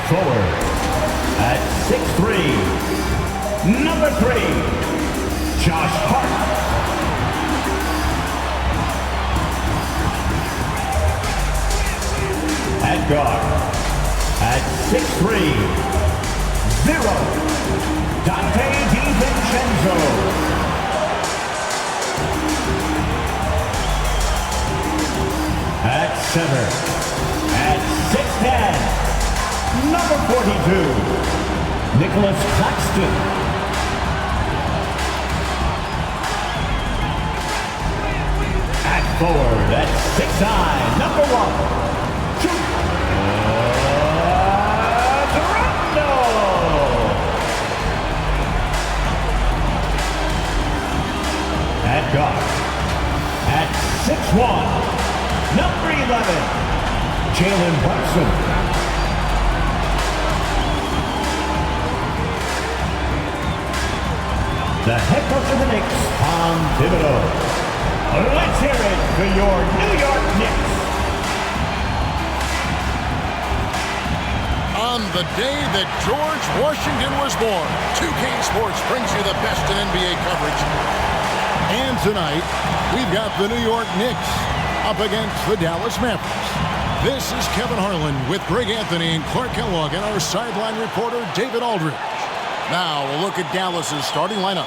Forward at 6'3", number 3, Josh Hart. At guard at 6'3", 0, Dante DiVincenzo. At center at 6'10", number 42, Nicholas Claxton. At forward at 6'9", number 1, Toronto. At guard at 6'1", number 11, Jalen Brunson. The head coach of the Knicks, Tom Thibodeau. Let's hear it for your New York Knicks. On the day that George Washington was born, 2K Sports brings you the best in NBA coverage. And tonight, we've got the New York Knicks up against the Dallas Mavericks. This is Kevin Harlan with Greg Anthony and Clark Kellogg and our sideline reporter, David Aldridge. Now, a look at Dallas's starting lineup.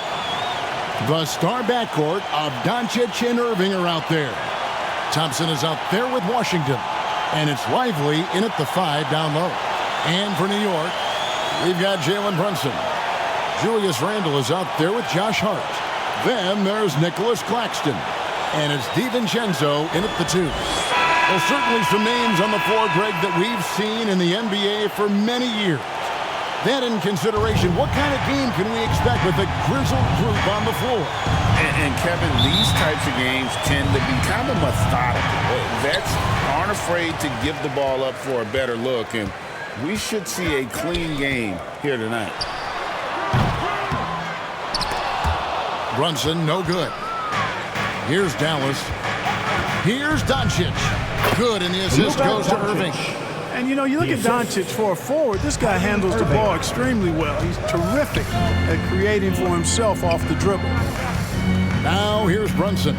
The star backcourt of Doncic and Irving are out there. Thompson is out there with Washington. And it's Lively in at the 5 down low. And for New York, we've got Jalen Brunson. Julius Randle is out there with Josh Hart. Then there's Nicholas Claxton. And it's DiVincenzo in at the 2. Well, certainly some names on the floor, Greg, that we've seen in the NBA for many years. That in consideration, what kind of game can we expect with a grizzled group on the floor? And Kevin, these types of games tend to be kind of methodical. Vets aren't afraid to give the ball up for a better look, and we should see a clean game here tonight. Brunson, no good. Here's Dallas. Here's Doncic. Good, and the assist goes to Irving. And, you know, you look at Doncic for a forward, this guy handles the ball extremely well. He's terrific at creating for himself off the dribble. Now here's Brunson.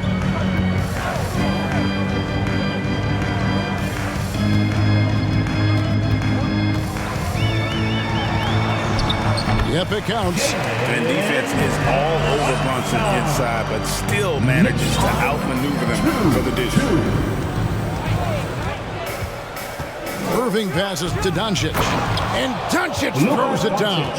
Yep, it counts. And defense is all over Brunson inside, but still manages to outmaneuver them for the dish. Irving passes to Doncic. And Doncic throws it down.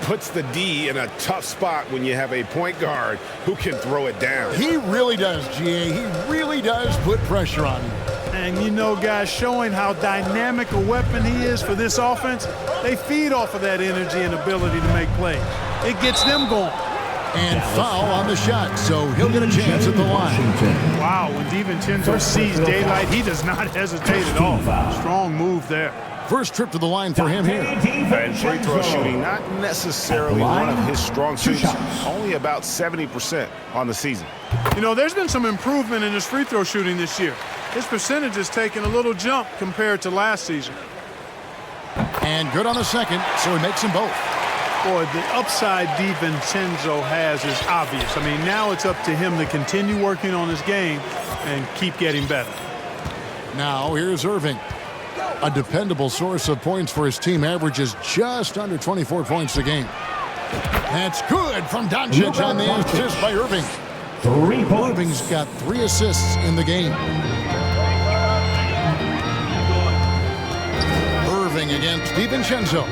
Puts the D in a tough spot when you have a point guard who can throw it down. He really does, GA. He really does put pressure on him. And, you know, guys, showing how dynamic a weapon he is for this offense, they feed off of that energy and ability to make plays. It gets them going. And foul on the shot, so he'll get a chance at the line. Wow, when DiVincenzo sees daylight, he does not hesitate at all. Strong move there. First trip to the line for him here. And free throw shooting, not necessarily one of his strong suits, only about 70% on the season. You know, there's been some improvement in his free throw shooting this year. His percentage has taken a little jump compared to last season. And good on the second, so he makes them both. Boy, the upside DiVincenzo has is obvious. I mean, now it's up to him to continue working on his game and keep getting better. Now here's Irving. A dependable source of points for his team, averages just under 24 points a game. That's good from Doncic on the assist by Irving. Irving's got 3 assists in the game. Irving against DiVincenzo.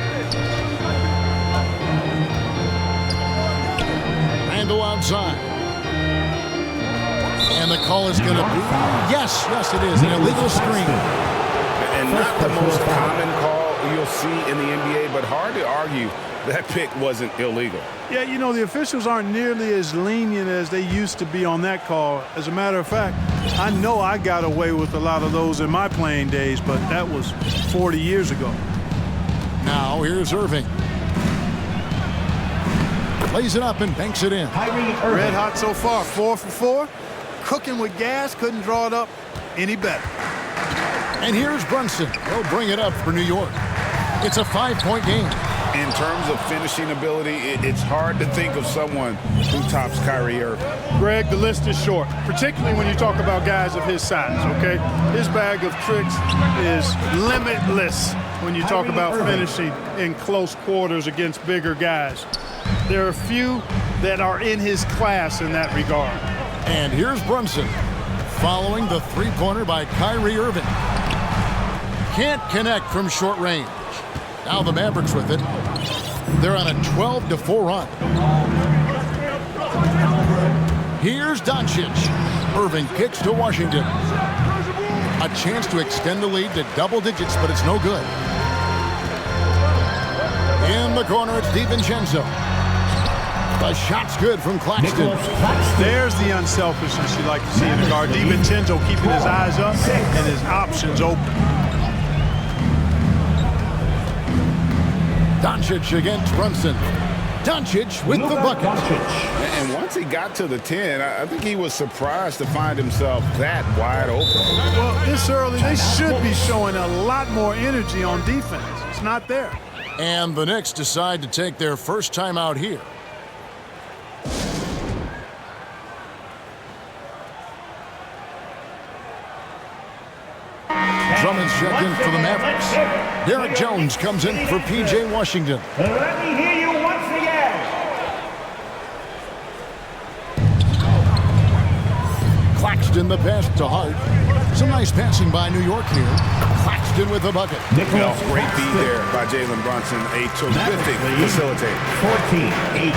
Randle outside. And the call is going to be, yes, it is, an illegal screen. And not the most common call you'll see in the NBA, but hard to argue that pick wasn't illegal. Yeah, you know, the officials aren't nearly as lenient as they used to be on that call. As a matter of fact, I know I got away with a lot of those in my playing days, but that was 40 years ago. Now here's Irving. Lays it up and banks it in. Red hot so far, 4 for 4. Cooking with gas, couldn't draw it up any better. And here's Brunson. He'll bring it up for New York. It's a 5-point game. In terms of finishing ability, it's hard to think of someone who tops Kyrie Irving. Greg, the list is short, particularly when you talk about guys of his size, okay? His bag of tricks is limitless when you talk about finishing in close quarters against bigger guys. There are few that are in his class in that regard. And here's Brunson following the three-pointer by Kyrie Irving. Can't connect from short range. Now the Mavericks with it. They're on a 12-4 run. Here's Doncic. Irving kicks to Washington. A chance to extend the lead to double digits, but it's no good. In the corner, it's DiVincenzo. The shot's good from Claxton. There's the unselfishness you like to see in the guard. DiVincenzo keeping his eyes up and his options open. Doncic against Brunson. Doncic with the bucket. And once he got to the 10, I think he was surprised to find himself that wide open. Well, this early, they should be showing a lot more energy on defense. It's not there. And the Knicks decide to take their first time out here. Drummond's checked in for the Mavericks. Derek Jones comes in for P.J. Washington. Let me hear you once again. Claxton the pass to Hart. Some nice passing by New York here. Claxton with the bucket. Well, great feed there by Jalen Brunson. A terrific facilitator. 14-8.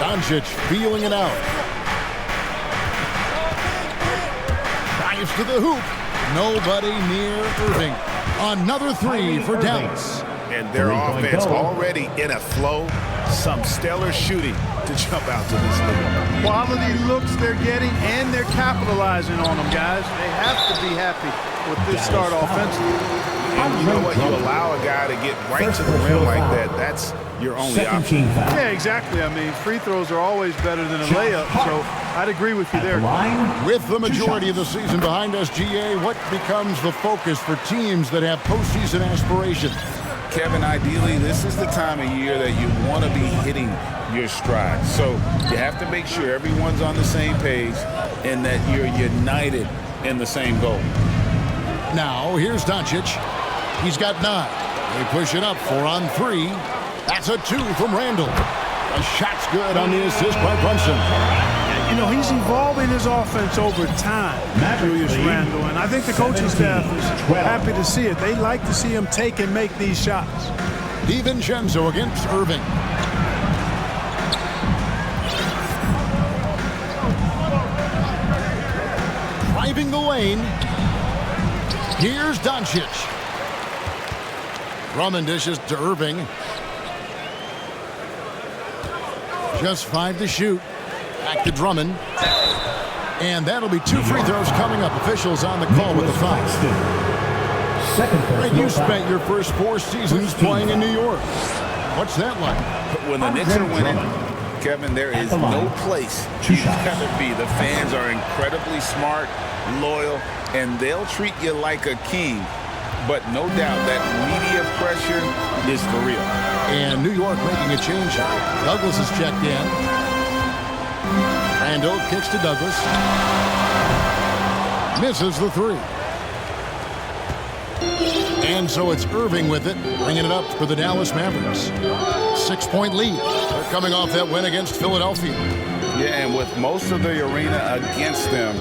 Doncic feeling it out. Drives to the hoop. Nobody near Irving. Another three for Dallas. And their offense already in a flow. Some stellar shooting to jump out to this lead. Quality looks they're getting, and they're capitalizing on them, guys. They have to be happy with this start offensively. And you know what? You allow a guy to get right to the rim like that. That's your only option. Yeah, exactly. I mean, free throws are always better than a layup, so I'd agree with you there. With the majority of the season behind us, GA, what becomes the focus for teams that have postseason aspirations? Kevin, ideally, this is the time of year that you want to be hitting your stride. So you have to make sure everyone's on the same page and that you're united in the same goal. Now, here's Doncic. He's got 9. They push it up 4 on 3. That's a 2 from Randall. The shot's good on the assist by Brunson. You know, he's evolving his offense over time, Julius Randle, and I think the coaching staff is happy to see it. They like to see him take and make these shots. DiVincenzo against Irving. Driving the lane. Here's Doncic. Drummond dishes to Irving. Just 5 to shoot. Back to Drummond. And that'll be 2 free throws coming up. Officials on the call with the foul. Right, you spent your first 4 seasons playing in New York. What's that like? When the Knicks are winning, Kevin, there is no place you'd rather be. The fans are incredibly smart, loyal, and they'll treat you like a king. But no doubt that media pressure is for real. And New York making a change here. Douglas is checked in. Randall kicks to Douglas. Misses the 3. And so it's Irving with it, bringing it up for the Dallas Mavericks. 6-point lead. They're coming off that win against Philadelphia. Yeah, and with most of the arena against them,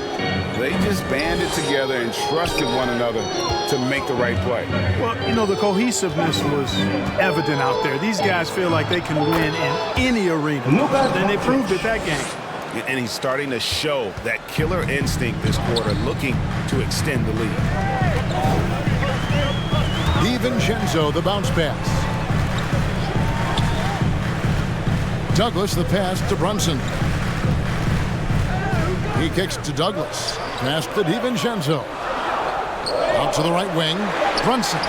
they just banded together and trusted one another to make the right play. Well, you know, the cohesiveness was evident out there. These guys feel like they can win in any arena. And they proved it that game. And he's starting to show that killer instinct this quarter, looking to extend the lead. DiVincenzo, the bounce pass. Douglas, the pass to Brunson. He kicks to Douglas. Pass to DiVincenzo. Out to the right wing. Brunson.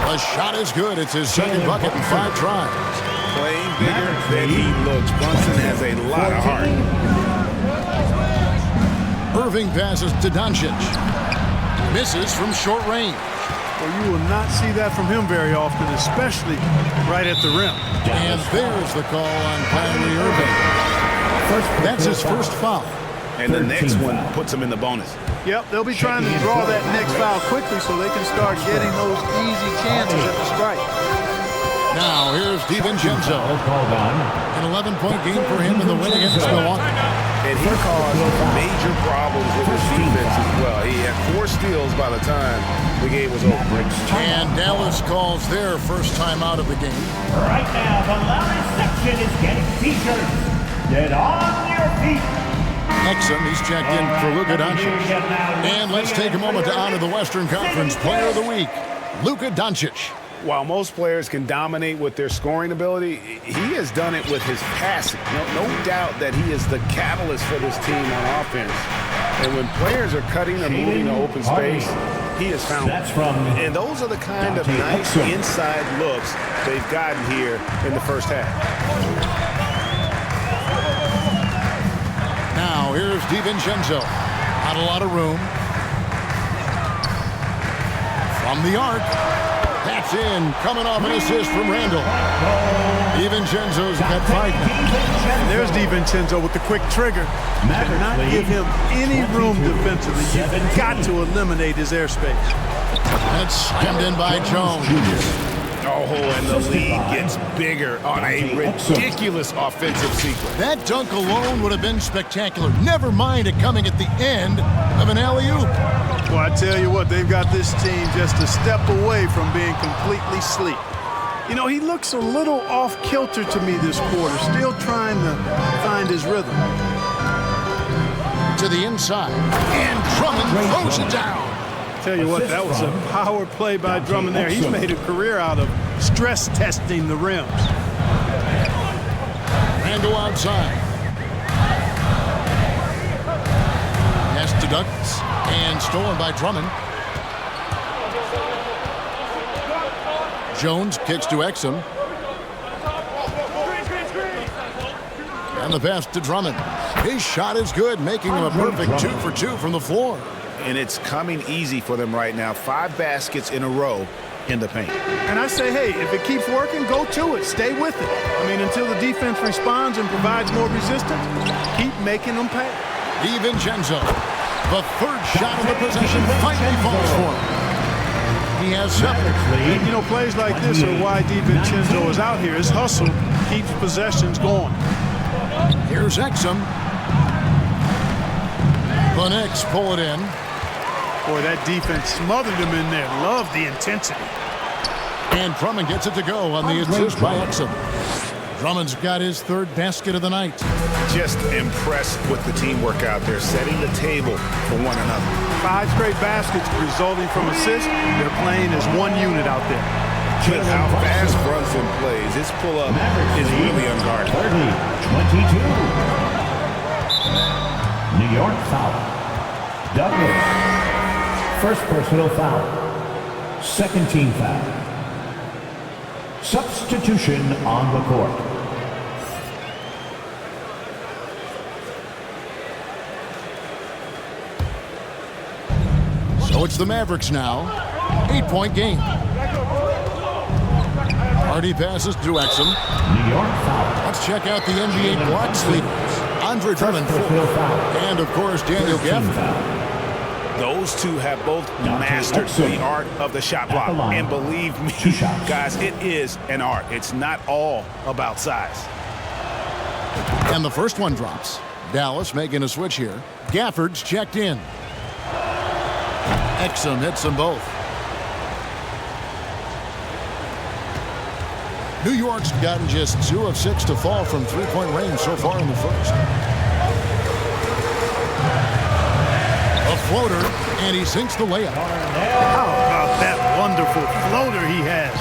The shot is good. It's his second bucket in 5 tries. Playing bigger than he looks. Brunson has a lot of heart. Irving passes to Doncic. Misses from short range. Well, you will not see that from him very often, especially right at the rim. And there's the call on Kyrie Irving. That's his first foul. And the next one puts him in the bonus. Yep, they'll be trying to draw that next foul quickly so they can start getting those easy chances at the strike. Now here's DiVincenzo. An 11-point game for him in the win against Milwaukee. And he caused major problems with his defense as well. He had 4 steals by the time the game was over. And Dallas calls their first time out of the game. Right now, the loudest section is getting featured. Get on your feet. Exum, he's checked in for Luka Doncic. And let's take a moment to honor the Western Conference Player of the Week, Luka Doncic. While most players can dominate with their scoring ability, he has done it with his passing. No doubt that he is the catalyst for this team on offense. And when players are cutting or moving to open space, he has found That's from and those are the kind of nice inside looks they've gotten here in the first half. Now here's DiVincenzo. Not a lot of room. From the arc. That's in. Coming off an assist from Randall. DiVincenzo's got 5 now. There's DiVincenzo with the quick trigger. Cannot give him any room defensively. You've got to eliminate his airspace. That's slammed in by Jones. Oh, and the lead gets bigger on a ridiculous offensive sequence. That dunk alone would have been spectacular. Never mind it coming at the end of an alley-oop. Well, I tell you what, they've got this team just a step away from being completely asleep. You know, he looks a little off-kilter to me this quarter, still trying to find his rhythm. To the inside, and Drummond throws it down. Tell you what, that was a power play by Drummond there. He's made a career out of stress testing the rims. Randall outside. Pass to Douglas, and stolen by Drummond. Jones kicks to Exum. And the pass to Drummond. His shot is good, making him a perfect 2 for 2 from the floor. And it's coming easy for them right now. 5 baskets in a row in the paint. And I say, hey, if it keeps working, go to it. Stay with it. I mean, until the defense responds and provides more resistance, keep making them pay. DiVincenzo, the third shot of the possession, finally falls for him. He has 7. And, you know, plays like this are why DiVincenzo is out here. His hustle keeps possessions going. Here's Exum. The Knicks pull it in. Boy, that defense smothered him in there. Love the intensity. And Drummond gets it to go on the assist by Exum. Drummond's got his 3rd basket of the night. Just impressed with the teamwork out there, setting the table for one another. 5 straight baskets resulting from assists. They're playing as one unit out there. Just how fast Brunson plays. His pull-up is really unguarded. 22. New York foul. Douglas. First personal foul. 2nd team foul. Substitution on the court. So it's the Mavericks now. 8-point game. Hardy passes to Exum. New York foul. Let's check out the NBA blocks leaders. Andre Drummond, and of course Daniel Gafford. Those two have both mastered the art of the shot block. And believe me, guys, it is an art. It's not all about size. And the first one drops. Dallas making a switch here. Gafford's checked in. Exum hits them both. New York's gotten just 2 of 6 to fall from 3-point range so far in the first. A floater, and he sinks the layup. How about that wonderful floater he has?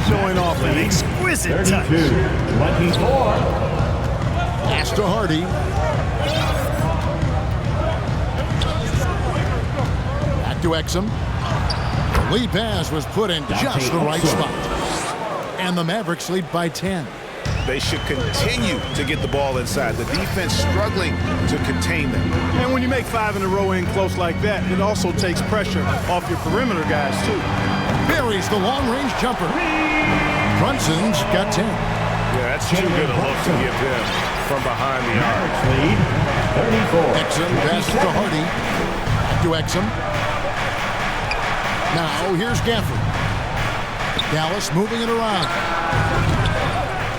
Showing off an exquisite touch. 24. Pass to Hardy. Back to Exum. The lead pass was put in just the right spot. And the Mavericks lead by 10. They should continue to get the ball inside. The defense struggling to contain them. And when you make 5 in a row in close like that, it also takes pressure off your perimeter guys, too. buries the long-range jumper. Brunson's got 10. Yeah, that's too good a look to give him from behind the arc. Mavericks lead 34. Exum passes to Hardy. Back to Exum. Now here's Gafford. Dallas moving it around.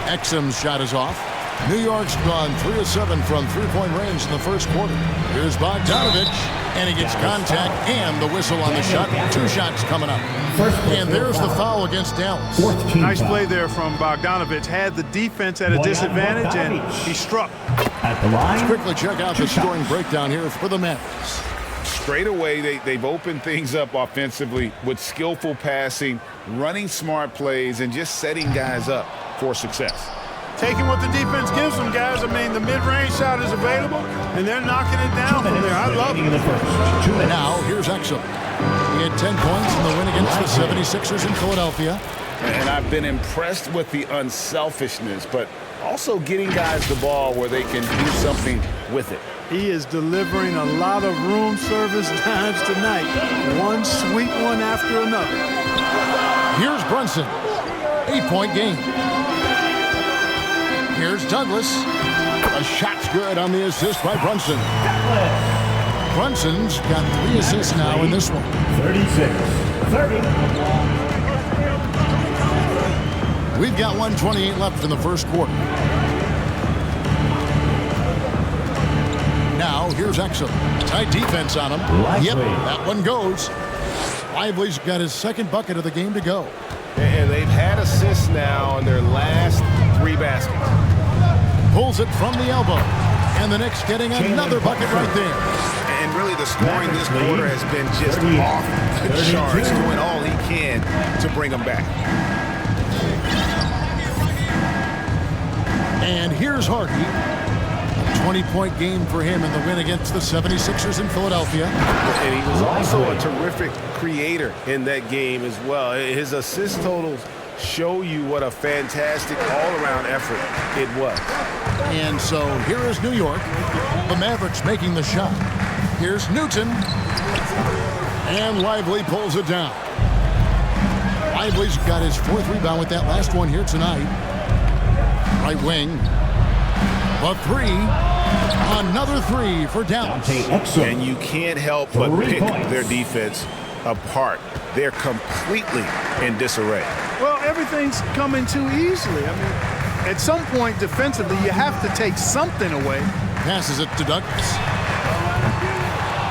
Exum's shot is off. New York's gone 3 of 7 from three-point range in the first quarter. Here's Bogdanovich, and he gets contact and the whistle on the shot. 2 shots coming up. And there's the foul against Dallas. Nice play there from Bogdanovich. Had the defense at a disadvantage, and he struck. At the line. Let's quickly check out the scoring breakdown here for the Mavericks. Straight away, they've opened things up offensively with skillful passing, running smart plays, and just setting guys up for success. Taking what the defense gives them, guys. I mean, the mid-range shot is available, and they're knocking it down from there. I love it. Now, here's Exum. He had 10 points in the win against the 76ers in Philadelphia. And I've been impressed with the unselfishness, but also getting guys the ball where they can do something with it. He is delivering a lot of room service times tonight. One sweet one after another. Here's Brunson. 8-point game. Here's Douglas. A shot's good on the assist by Brunson. Brunson's got 3 assists now in this one. 36-30. We've got 1:28 left in the first quarter. Now, here's Exum. Tight defense on him. Yep, that one goes. Lively's got his second bucket of the game to go. And they've had assists now in their last 3 baskets. Pulls it from the elbow. And the Knicks getting another bucket right there. And really the scoring this quarter has been just off the charts, doing all he can to bring them back. And here's Hardy. A 20-point game for him in the win against the 76ers in Philadelphia. And he was also a terrific creator in that game as well. His assist totals show you what a fantastic all-around effort it was. And so here is New York. The Mavericks making the shot. Here's Newton. And Lively pulls it down. Lively's got his 4th rebound with that last one here tonight. Right wing. A 3. Another 3 for Dallas. And you can't help but pick their defense apart. They're completely in disarray. Well, everything's coming too easily. I mean, at some point defensively, you have to take something away. Passes it to Douglas.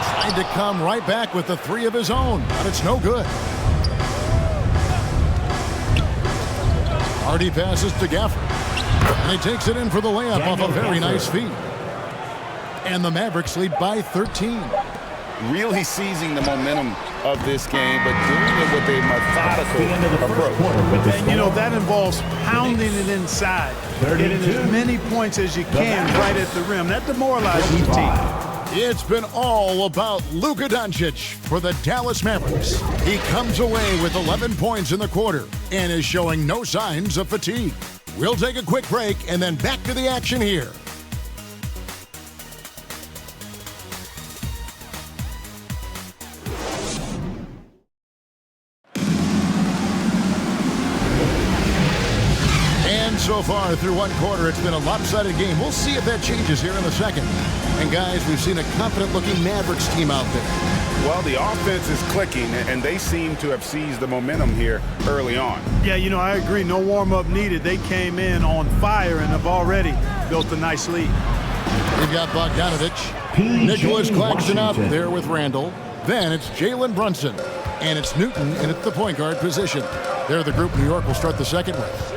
Tried to come right back with the 3 of his own, but it's no good. Hardy passes to Gafford. And he takes it in for the layup off a very nice feed. And the Mavericks lead by 13. Really seizing the momentum of this game, but doing it with a methodical approach. And, you know, that involves pounding it inside. Getting as many points as you can right at the rim. That demoralizes the team. It's been all about Luka Doncic for the Dallas Mavericks. He comes away with 11 points in the quarter and is showing no signs of fatigue. We'll take a quick break and then back to the action here. And so far through one quarter, it's been a lopsided game. We'll see if that changes here in the second. And guys, we've seen a confident-looking Mavericks team out there. Well, the offense is clicking, and they seem to have seized the momentum here early on. Yeah, you know, I agree. No warm-up needed. They came in on fire and have already built a nice lead. We've got Bogdanovich. Nicholas Claxton out there with Randall. Then it's Jalen Brunson. And it's Newton in at the point guard position. They're the group New York will start the second with.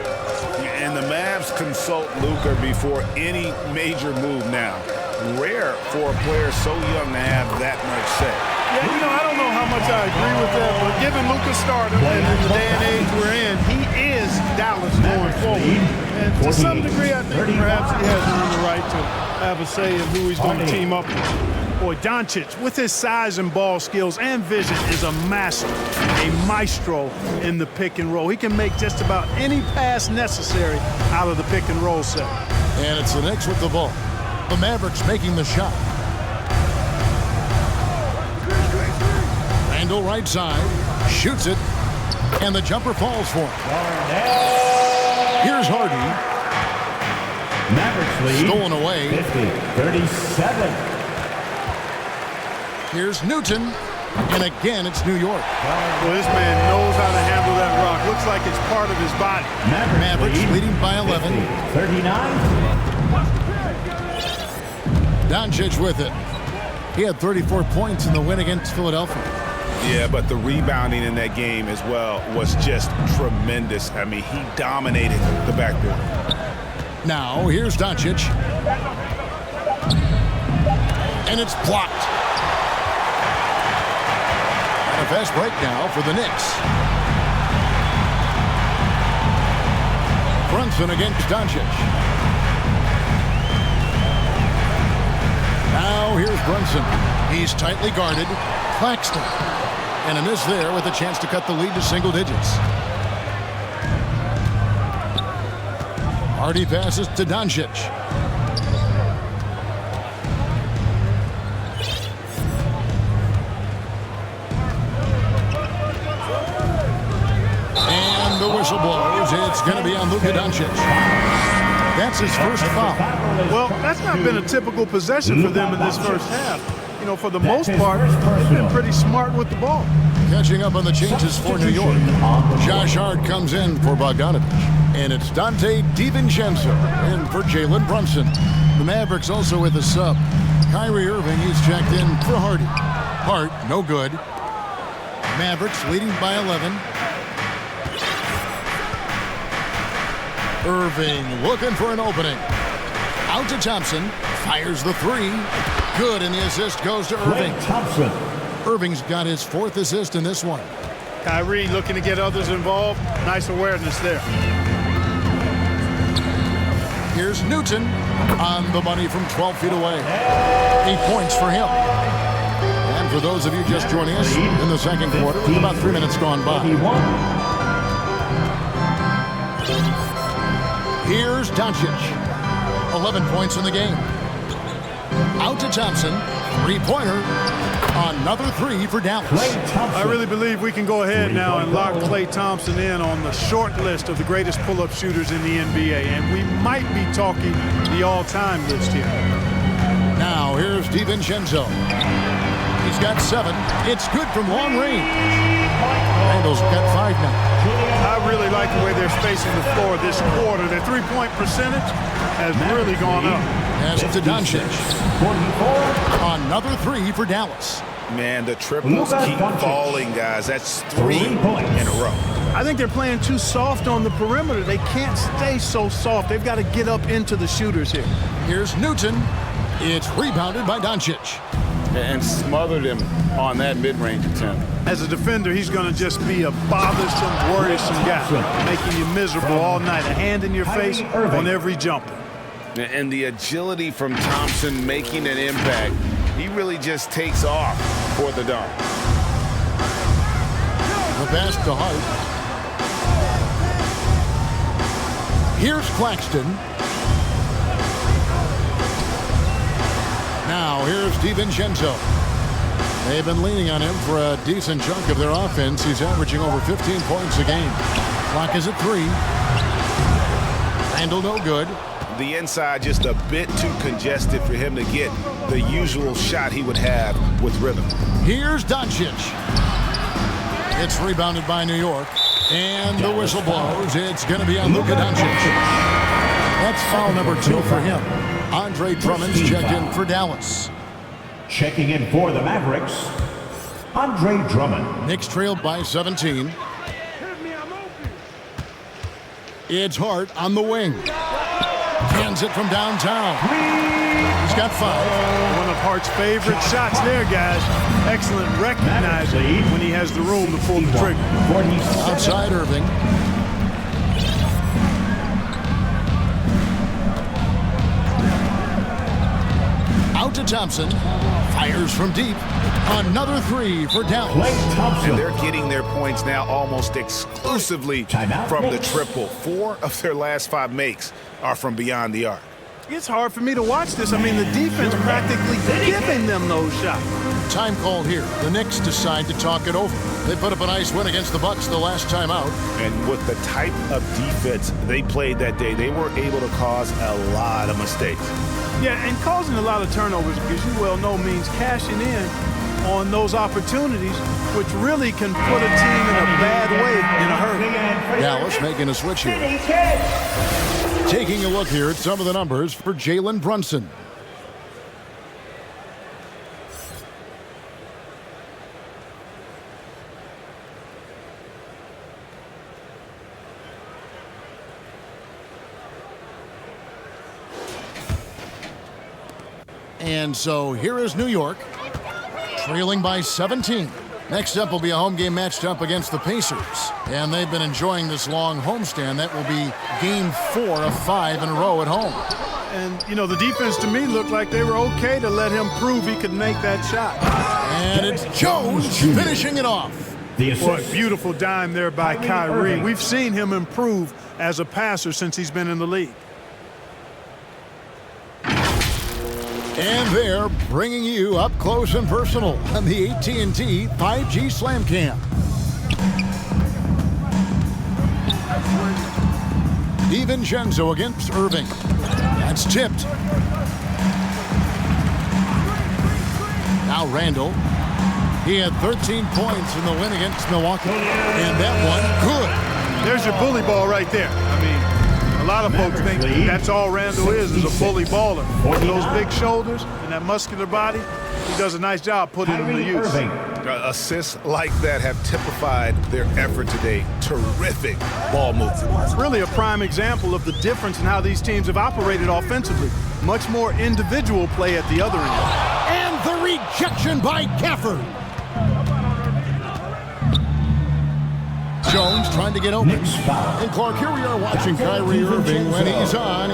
And the Mavs consult Luka before any major move now. Rare for a player so young to have that much say. Yeah, you know, I don't know how much I agree with that, but given Luka's stardom and in the day and age we're in, he is Dallas going forward. And to some degree, I think perhaps he has earned the right to have a say in who he's going to team up with. Boy, Doncic, with his size and ball skills and vision, is a master, a maestro in the pick and roll. He can make just about any pass necessary out of the pick and roll set. And it's the Knicks with the ball. The Mavericks making the shot. Randall right side, shoots it. And the jumper falls for him. Here's Hardy. Mavericks lead. Stolen away. 50-37. Here's Newton. And again, it's New York. Well, this man knows how to handle that rock. Looks like it's part of his body. Mavericks leading by 11. 39. Doncic with it. He had 34 points in the win against Philadelphia. Yeah, but the rebounding in that game as well was just tremendous. I mean, he dominated the backboard. Now, here's Doncic. And it's blocked. And a fast break now for the Knicks. Brunson against Doncic. Now, here's Brunson. He's tightly guarded. Claxton. And a miss there with a chance to cut the lead to single digits. Hardy passes to Doncic. And the whistle blows. It's going to be on Luka Doncic. That's his first foul. Well, that's not been a typical possession for them in this first half. You know, for the most part, they've been pretty smart with the ball. Catching up on the changes for New York. Josh Hart comes in for Bogdanovich. And it's Dante DiVincenzo in for Jalen Brunson. The Mavericks also with a sub. Kyrie Irving, he's checked in for Hardy. Hart, no good. Mavericks leading by 11. Irving looking for an opening. Out to Thompson. Fires the three. Good, and the assist goes to Irving. Thompson. Irving's got his fourth assist in this one. Kyrie looking to get others involved. Nice awareness there. Here's Newton on the money from 12 feet away. 8 points for him. And for those of you just joining us in the second quarter, with about 3 minutes gone by. Here's Doncic. 11 points in the game. Out to Thompson. Three-pointer. Another three for Dallas. I really believe we can go ahead now and lock Klay Thompson in on the short list of the greatest pull-up shooters in the NBA. And we might be talking the all-time list here. Now, here's DiVincenzo. He's got 7. It's good from long range. Randall's got 5 now. I really like the way they're spacing the floor this quarter. Their three-point percentage has really gone up. Pass to Doncic. Another three for Dallas. Man, the triples keep falling, guys. That's 3 in a row. I think they're playing too soft on the perimeter. They can't stay so soft. They've got to get up into the shooters here. Here's Newton. It's rebounded by Doncic. And smothered him on that mid-range attempt. As a defender, he's going to just be a bothersome, worrisome guy, making you miserable all night. A hand in your face on every jumper. And the agility from Thompson making an impact. He really just takes off for the dunk. The pass to Hart. Here's Claxton. Now, here's DiVincenzo. They've been leaning on him for a decent chunk of their offense. He's averaging over 15 points a game. Clock is at 3. Randall no good. The inside just a bit too congested for him to get the usual shot he would have with rhythm. Here's Doncic. It's rebounded by New York. And the whistle blows. It's going to be on Luka Doncic. That's foul number 2 for him. Andre Drummond's checked in for Dallas. Checking in for the Mavericks, Andre Drummond. Knicks trailed by 17. It's Hart on the wing. Hands it from downtown. He's got 5. One of Hart's favorite shots there, guys. Excellent recognizing when he has the room to pull the trigger. Outside Irving. Out to Thompson. Fires from deep. Another 3 for Dallas. And they're getting their points now almost exclusively from the triple. 4 of their last 5 makes are from beyond the arc. It's hard for me to watch this. I mean, the defense practically giving them those shots. Time called here. The Knicks decide to talk it over. They put up a nice win against the Bucks the last time out. And with the type of defense they played that day, they were able to cause a lot of mistakes. Yeah, and causing a lot of turnovers, because you well know means cashing in on those opportunities, which really can put a team in a bad way in a hurry. Dallas making a switch here. Taking a look here at some of the numbers for Jalen Brunson. And so here is New York, trailing by 17. Next up will be a home game matched up against the Pacers. And they've been enjoying this long homestand. That will be game 4 of 5 in a row at home. And, you know, the defense to me looked like they were okay to let him prove he could make that shot. And it's Jones finishing it off. What beautiful dime there by Kyrie. We've seen him improve as a passer since he's been in the league. And they're bringing you up close and personal on the AT&T 5G Slam Cam. DiVincenzo against Irving. That's tipped. Now Randall. He had 13 points in the win against Milwaukee. And that one, good. There's your bully ball right there. I mean, a lot of folks think that's all Randall is a bully baller. With those big shoulders and that muscular body, he does a nice job putting them to use. Assists like that have typified their effort today. Terrific ball movement. It's really a prime example of the difference in how these teams have operated offensively. Much more individual play at the other end. And the rejection by Gafford. Jones trying to get open. And Clark, here we are watching Kyrie Irving when he's on.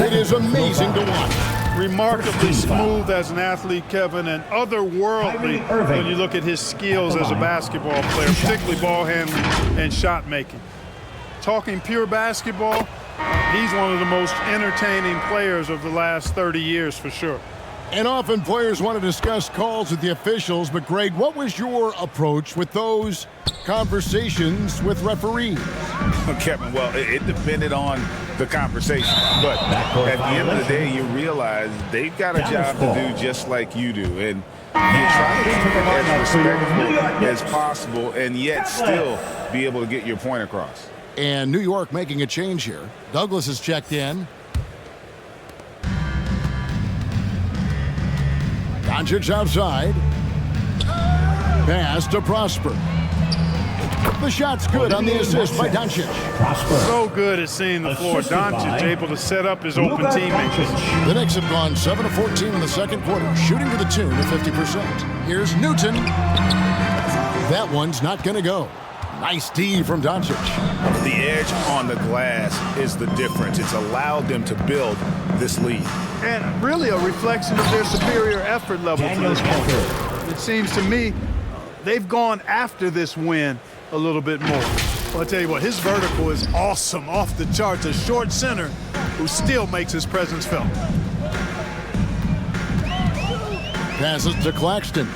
It is amazing to watch. Remarkably smooth as an athlete, Kevin, and otherworldly when you look at his skills as a basketball player, particularly ball handling and shot making. Talking pure basketball, he's one of the most entertaining players of the last 30 years for sure. And often players want to discuss calls with the officials, but Greg, what was your approach with those conversations with referees? Kevin, well, it depended on the conversation. But at the end of the day, you realize they've got a job to do just like you do. And you try to keep it as respectful as possible and yet still be able to get your point across. And New York making a change here. Douglas has checked in. Doncic outside. Pass to Prosper. The shot's good on the assist by Doncic. So good at seeing the floor. Doncic able to set up his open teammates. The Knicks have gone 7 of 14 in the second quarter, shooting to the tune of 50%. Here's Newton. That one's not going to go. Nice D from Doncic. The edge on the glass is the difference. It's allowed them to build this lead. And really a reflection of their superior effort level to this point. It seems to me they've gone after this win a little bit more. Well, I'll tell you what, his vertical is awesome, off the charts. A short center who still makes his presence felt. Passes to Claxton.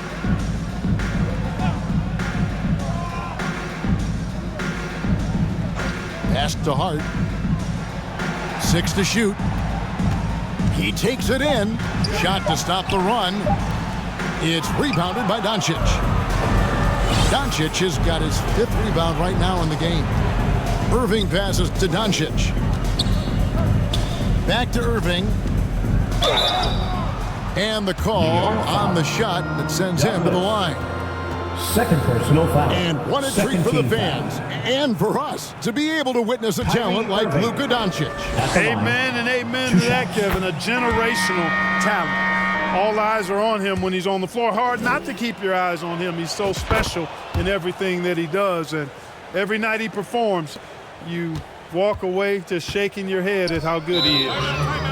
Pass to Hart. 6 to shoot. He takes it in. Shot to stop the run. It's rebounded by Doncic. Doncic has got his 5th rebound right now in the game. Irving passes to Doncic. Back to Irving. And the call on the shot that sends him to the line. Second personal foul. And what a treat for the fans and for us to be able to witness a talent like Luka Doncic. Amen and amen to that, Kevin. A generational talent. All eyes are on him when he's on the floor. Hard not to keep your eyes on him. He's so special in everything that he does. And every night he performs, you walk away just shaking your head at how good he is.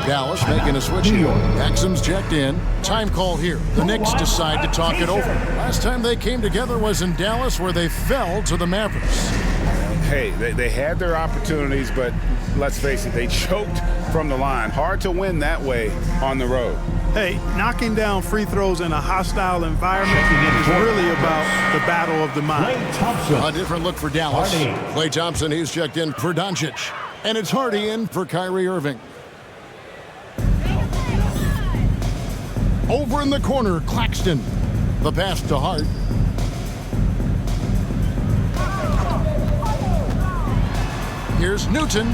Dallas making a switch here. Exum's checked in. Time call here. The Knicks decide to talk it over. Last time they came together was in Dallas, where they fell to the Mavericks. Hey, they had their opportunities, but let's face it, they choked from the line. Hard to win that way on the road. Hey, knocking down free throws in a hostile environment is really about the battle of the mind. A different look for Dallas. Klay Thompson, he's checked in for Doncic. And it's Hardy in for Kyrie Irving. Over in the corner, Claxton. The pass to Hart. Here's Newton.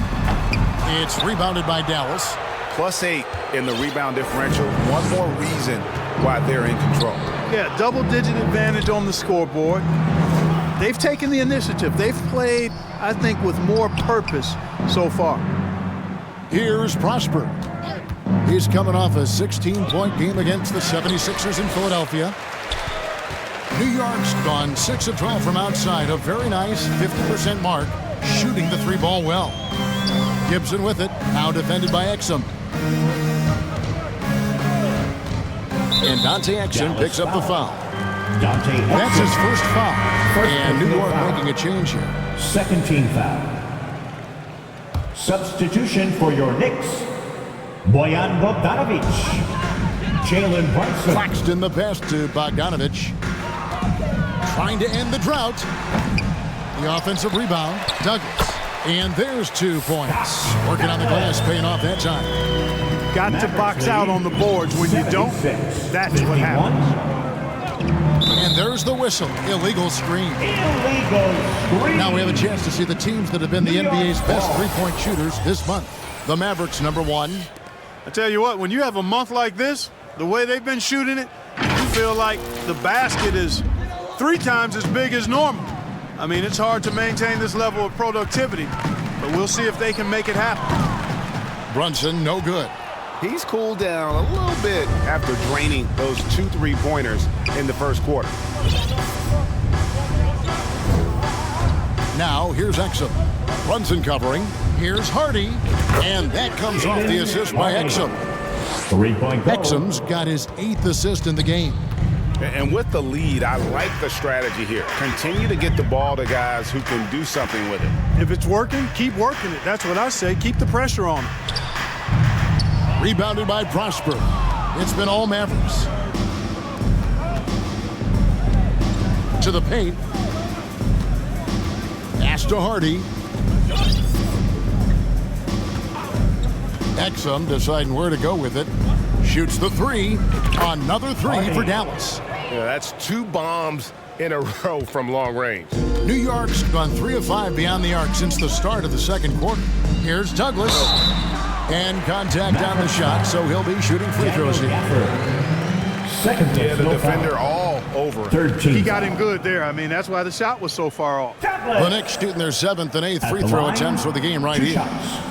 It's rebounded by Dallas. +8 in the rebound differential. One more reason why they're in control. Yeah, double-digit advantage on the scoreboard. They've taken the initiative. They've played, I think, with more purpose so far. Here's Prosper. He's coming off a 16-point game against the 76ers in Philadelphia. New York's gone 6 of 12 from outside, a very nice 50% mark, shooting the three ball well. Gibson with it, now defended by Exum. And Dante Exum picks up the foul. That's his first foul. And New York making a change here. Second team foul. Substitution for your Knicks, Bojan Bogdanovic. Jalen Brunson. Claxton the pass to Bogdanovic. Trying to end the drought. The offensive rebound, Douglas. And there's 2 points. Working on the glass, paying off that time. Got to box out on the boards. When you don't, that's what happens. And there's the whistle. Illegal screen. Now we have a chance to see the teams that have been the NBA's best three-point shooters this month. The Mavericks, #1. I tell you what, when you have a month like this, the way they've been shooting it, you feel like the basket is 3 times as big as normal. I mean, it's hard to maintain this level of productivity, but we'll see if they can make it happen. Brunson, no good. He's cooled down a little bit after draining those 2 3-pointers in the first quarter. Now, here's Exum. Brunson covering. Here's Hardy. And that comes off the assist by Exum. 3-point goal. Exum's got his 8th assist in the game. And with the lead, I like the strategy here. Continue to get the ball to guys who can do something with it. If it's working, keep working it. That's what I say. Keep the pressure on them. Rebounded by Prosper. It's been all Mavericks. To the paint. Pass to Hardy. Exum deciding where to go with it. Shoots the 3. Another 3 for Dallas. Yeah, that's 2 bombs in a row from long range. New York's gone 3 of 5 beyond the arc since the start of the second quarter. Here's Douglas. And contact on the shot, so he'll be shooting free throws here. Second the defender all over. He got him good there. I mean, that's why the shot was so far off. The Knicks shooting their 7th and 8th free throw attempts for the game right here.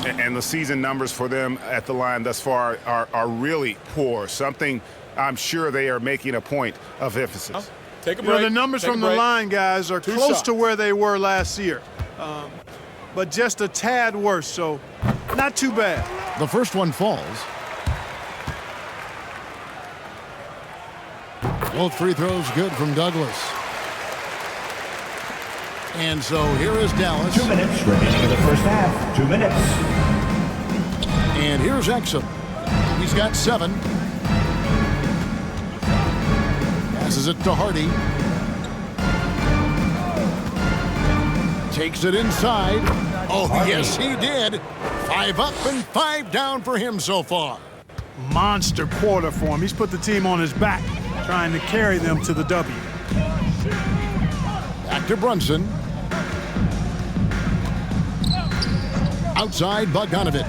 And the season numbers for them at the line thus far are really poor. Something I'm sure they are making a point of emphasis. Take a break. The numbers from the line, guys, are close to where they were last year. But just a tad worse, so not too bad. The first one falls. Both free throws good from Douglas. And so here is Dallas. 2 minutes remaining in the first half. 2 minutes. And here's Exum. He's got 7. Passes it to Hardy. Takes it inside. Oh, yes, he did. 5 up and 5 down for him so far. Monster quarter for him. He's put the team on his back, trying to carry them to the W. Back to Brunson. Outside Bogdanovic.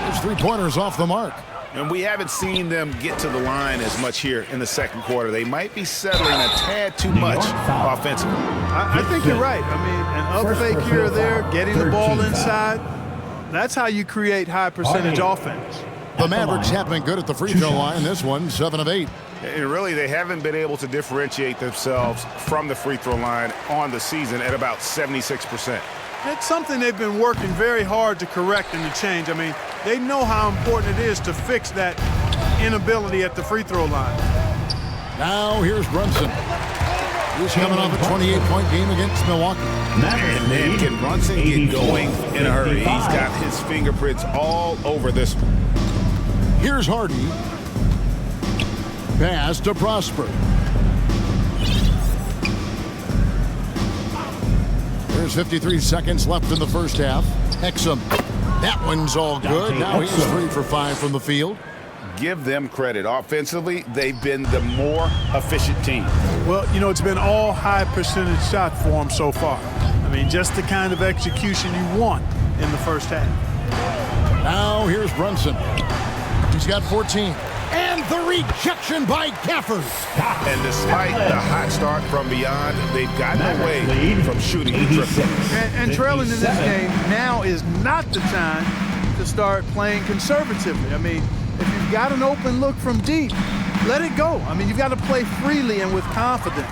His 3-pointers off the mark. And we haven't seen them get to the line as much here in the second quarter. They might be settling a tad too much offensively. I think you're right. I mean, an up fake here or there, getting the ball inside, that's how you create high percentage offense. The Mavericks have been good at the free throw line. This one, 7 of 8. And really, they haven't been able to differentiate themselves from the free throw line on the season at about 76%. It's something they've been working very hard to correct and to change. I mean, they know how important it is to fix that inability at the free throw line. Now here's Brunson. He's coming off a 28-point game against Milwaukee. And then can Brunson get going in a hurry? He's got his fingerprints all over this one. Here's Harden. Pass to Prosper. There's 53 seconds left in the first half. Exum. That one's all good. Now he's 3 for 5 from the field. Give them credit. Offensively, they've been the more efficient team. Well, you know, it's been all high percentage shot for them so far. I mean, just the kind of execution you want in the first half. Now here's Brunson. He's got 14. And the rejection by Gafford. And despite the hot start from beyond, they've gotten away from shooting the triple. And trailing in this game, now is not the time to start playing conservatively. I mean, if you've got an open look from deep, let it go. I mean, you've got to play freely and with confidence.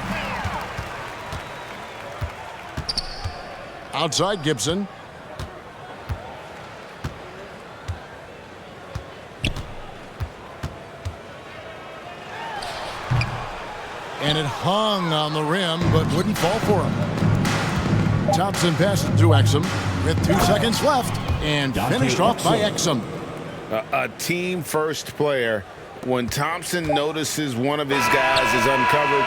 Outside Gibson. And it hung on the rim, but wouldn't fall for him. Thompson passes to Exum with 2 seconds left and finished off by Exum. A team-first player. When Thompson notices one of his guys is uncovered,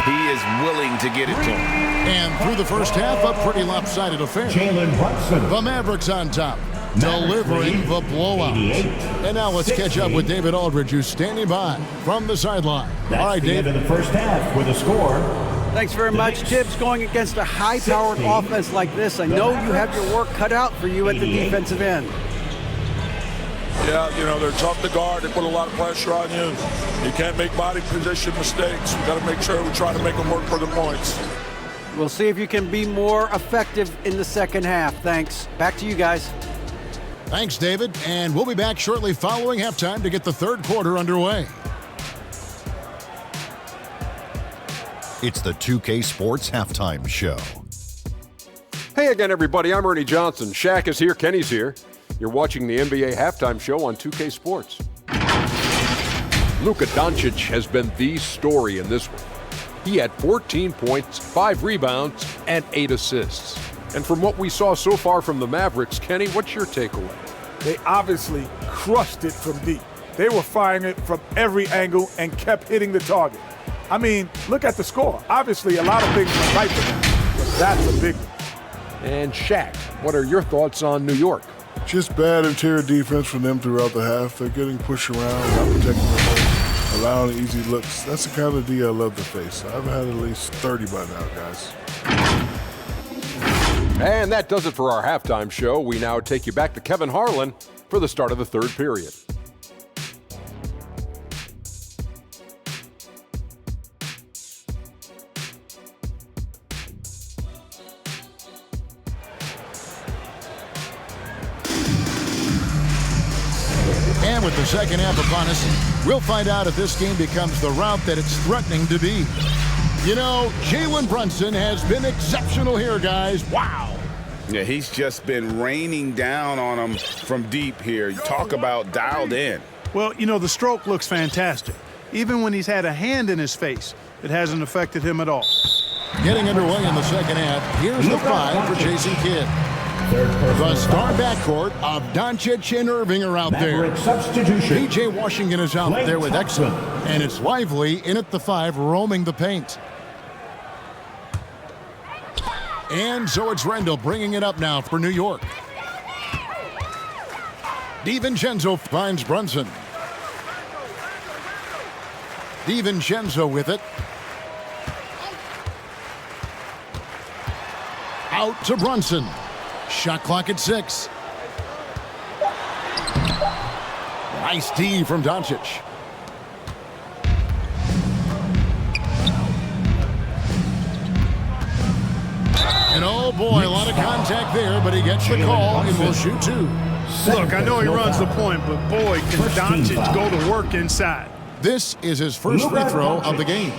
he is willing to get it to him. And through the first half, a pretty lopsided affair. Jalen Brunson. The Mavericks on top, delivering the blowout. And now let's catch up with David Aldridge, who's standing by from the sideline. That's All right, the end Dave. of the first half with a score. Thanks very much, Tibbs. Going against a high-powered offense like this, I know you have your work cut out for you at the defensive end. Yeah, you know, they're tough to guard. They put a lot of pressure on you. You can't make body position mistakes. We got to make sure we try to make them work for the points. We'll see if you can be more effective in the second half. Thanks. Back to you guys. Thanks, David. And we'll be back shortly following halftime to get the third quarter underway. It's the 2K Sports Halftime Show. Hey again, everybody. I'm Ernie Johnson. Shaq is here. Kenny's here. You're watching the NBA Halftime Show on 2K Sports. Luka Doncic has been the story in this one. He had 14 points, 5 rebounds, and 8 assists. And from what we saw so far from the Mavericks, Kenny, what's your takeaway? They obviously crushed it from deep. They were firing it from every angle and kept hitting the target. I mean, look at the score. Obviously, a lot of things went right for them, but that's a big one. And Shaq, what are your thoughts on New York? Just bad interior defense from them throughout the half. They're getting pushed around, not protecting the ball, allowing easy looks. That's the kind of D I love to face. I've had at least 30 by now, guys. And that does it for our halftime show. We now take you back to Kevin Harlan for the start of the third period. And with the second half upon us, we'll find out if this game becomes the route that it's threatening to be. You know, Jalen Brunson has been exceptional here, guys. Wow. Yeah, he's just been raining down on them from deep here. You talk about dialed in. Well, you know, the stroke looks fantastic. Even when he's had a hand in his face, it hasn't affected him at all. Getting underway in the second half, here's the 5 for Jason Kidd. The star backcourt of Doncic and Irving are out there. Substitution. P.J. Washington is out there with Exum, and it's Lively in at the 5, roaming the paint. And so it's Rendell bringing it up now for New York. DiVincenzo finds Brunson. DiVincenzo with it. Out to Brunson. Shot clock at 6. Nice D from Doncic. And oh boy, a lot of contact there, but he gets the call and will shoot 2. Look, I know he runs the point, but boy, can Doncic go to work inside. This is his first free throw of the game.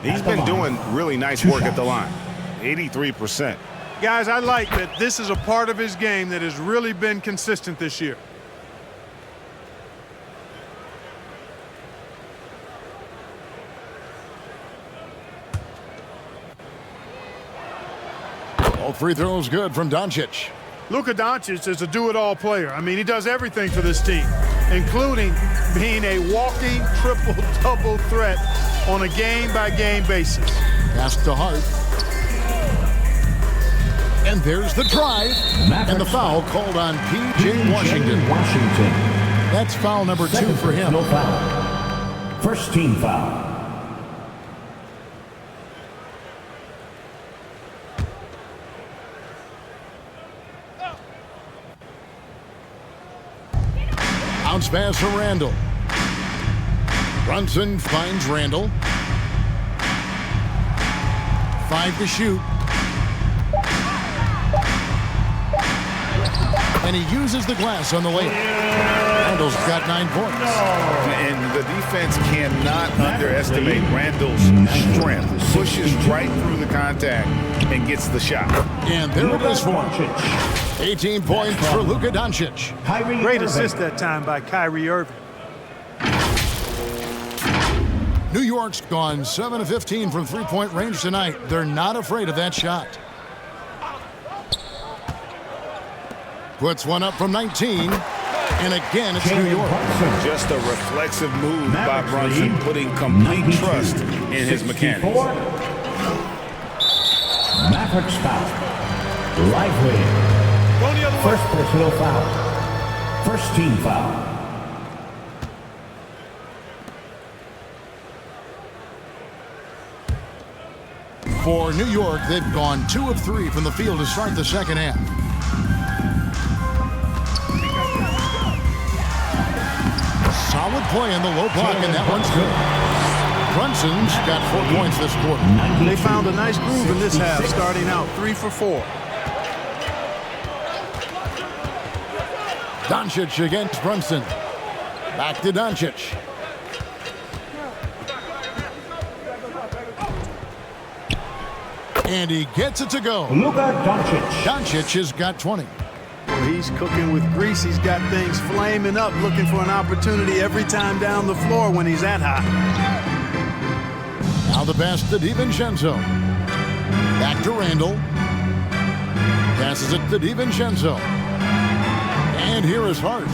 He's been doing really nice work at the line. 83%. Guys, I like that this is a part of his game that has really been consistent this year. Both free throws good from Doncic. Luka Doncic is a do-it-all player. I mean, he does everything for this team, including being a walking triple-double threat on a game-by-game basis. Pass to Hart. And there's the drive. And the foul called on P.J. Washington. That's foul number 2 for him. No foul. First team foul. Bounce pass for Randall. Brunson finds Randall. 5 to shoot. And he uses the glass on the layup. Randall's got 9 points. And the defense cannot underestimate Randall's strength. Pushes right through the contact and gets the shot. And there it is for him. 18 points for Luka Doncic. Great assist that time by Kyrie Irving. New York's gone 7 of 15 from three-point range tonight. They're not afraid of that shot. Puts one up from 19. And again, it's New York. Just a reflexive move by Brunson, putting complete trust in his mechanics. Mavericks foul. Lively. First personal foul. First team foul. For New York, they've gone 2 of 3 from the field to start the second half. Solid play in the low block, and that one's good. Brunson's got 4 points this quarter. They found a nice groove in this half, starting out 3 for 4. Doncic against Brunson. Back to Doncic. And he gets it to go. Luka Doncic. Doncic has got 20. Well, he's cooking with grease. He's got things flaming up, looking for an opportunity every time down the floor when he's that high. Now the pass to DiVincenzo. Back to Randall. Passes it to DiVincenzo. And here is Hart.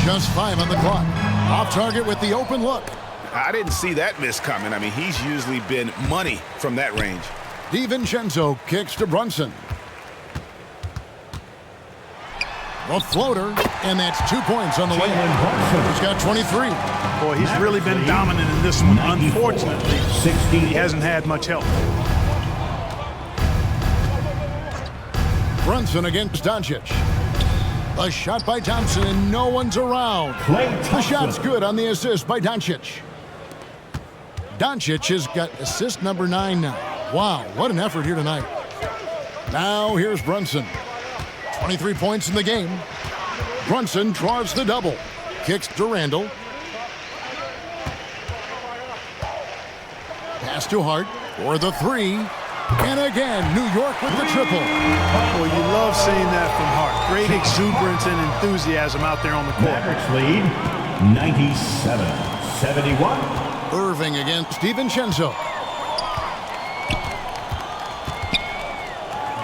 Just 5 on the clock. Off target with the open look. I didn't see that miss coming. I mean, he's usually been money from that range. DiVincenzo kicks to Brunson. A floater, and that's 2 points on the way. He's got 23. Boy, he's really been dominant in this one. Unfortunately, he hasn't had much help. Brunson against Doncic. A shot by Thompson, and no one's around. The shot's good on the assist by Doncic. Doncic has got assist number 9 now. Wow, what an effort here tonight. Now here's Brunson. 23 points in the game. Brunson draws the double. Kicks to Randall. Pass to Hart for the 3. And again, New York with the triple. Well, you love seeing that from Hart. Great exuberance and enthusiasm out there on the court. Mavericks lead 97-71. Irving against DiVincenzo.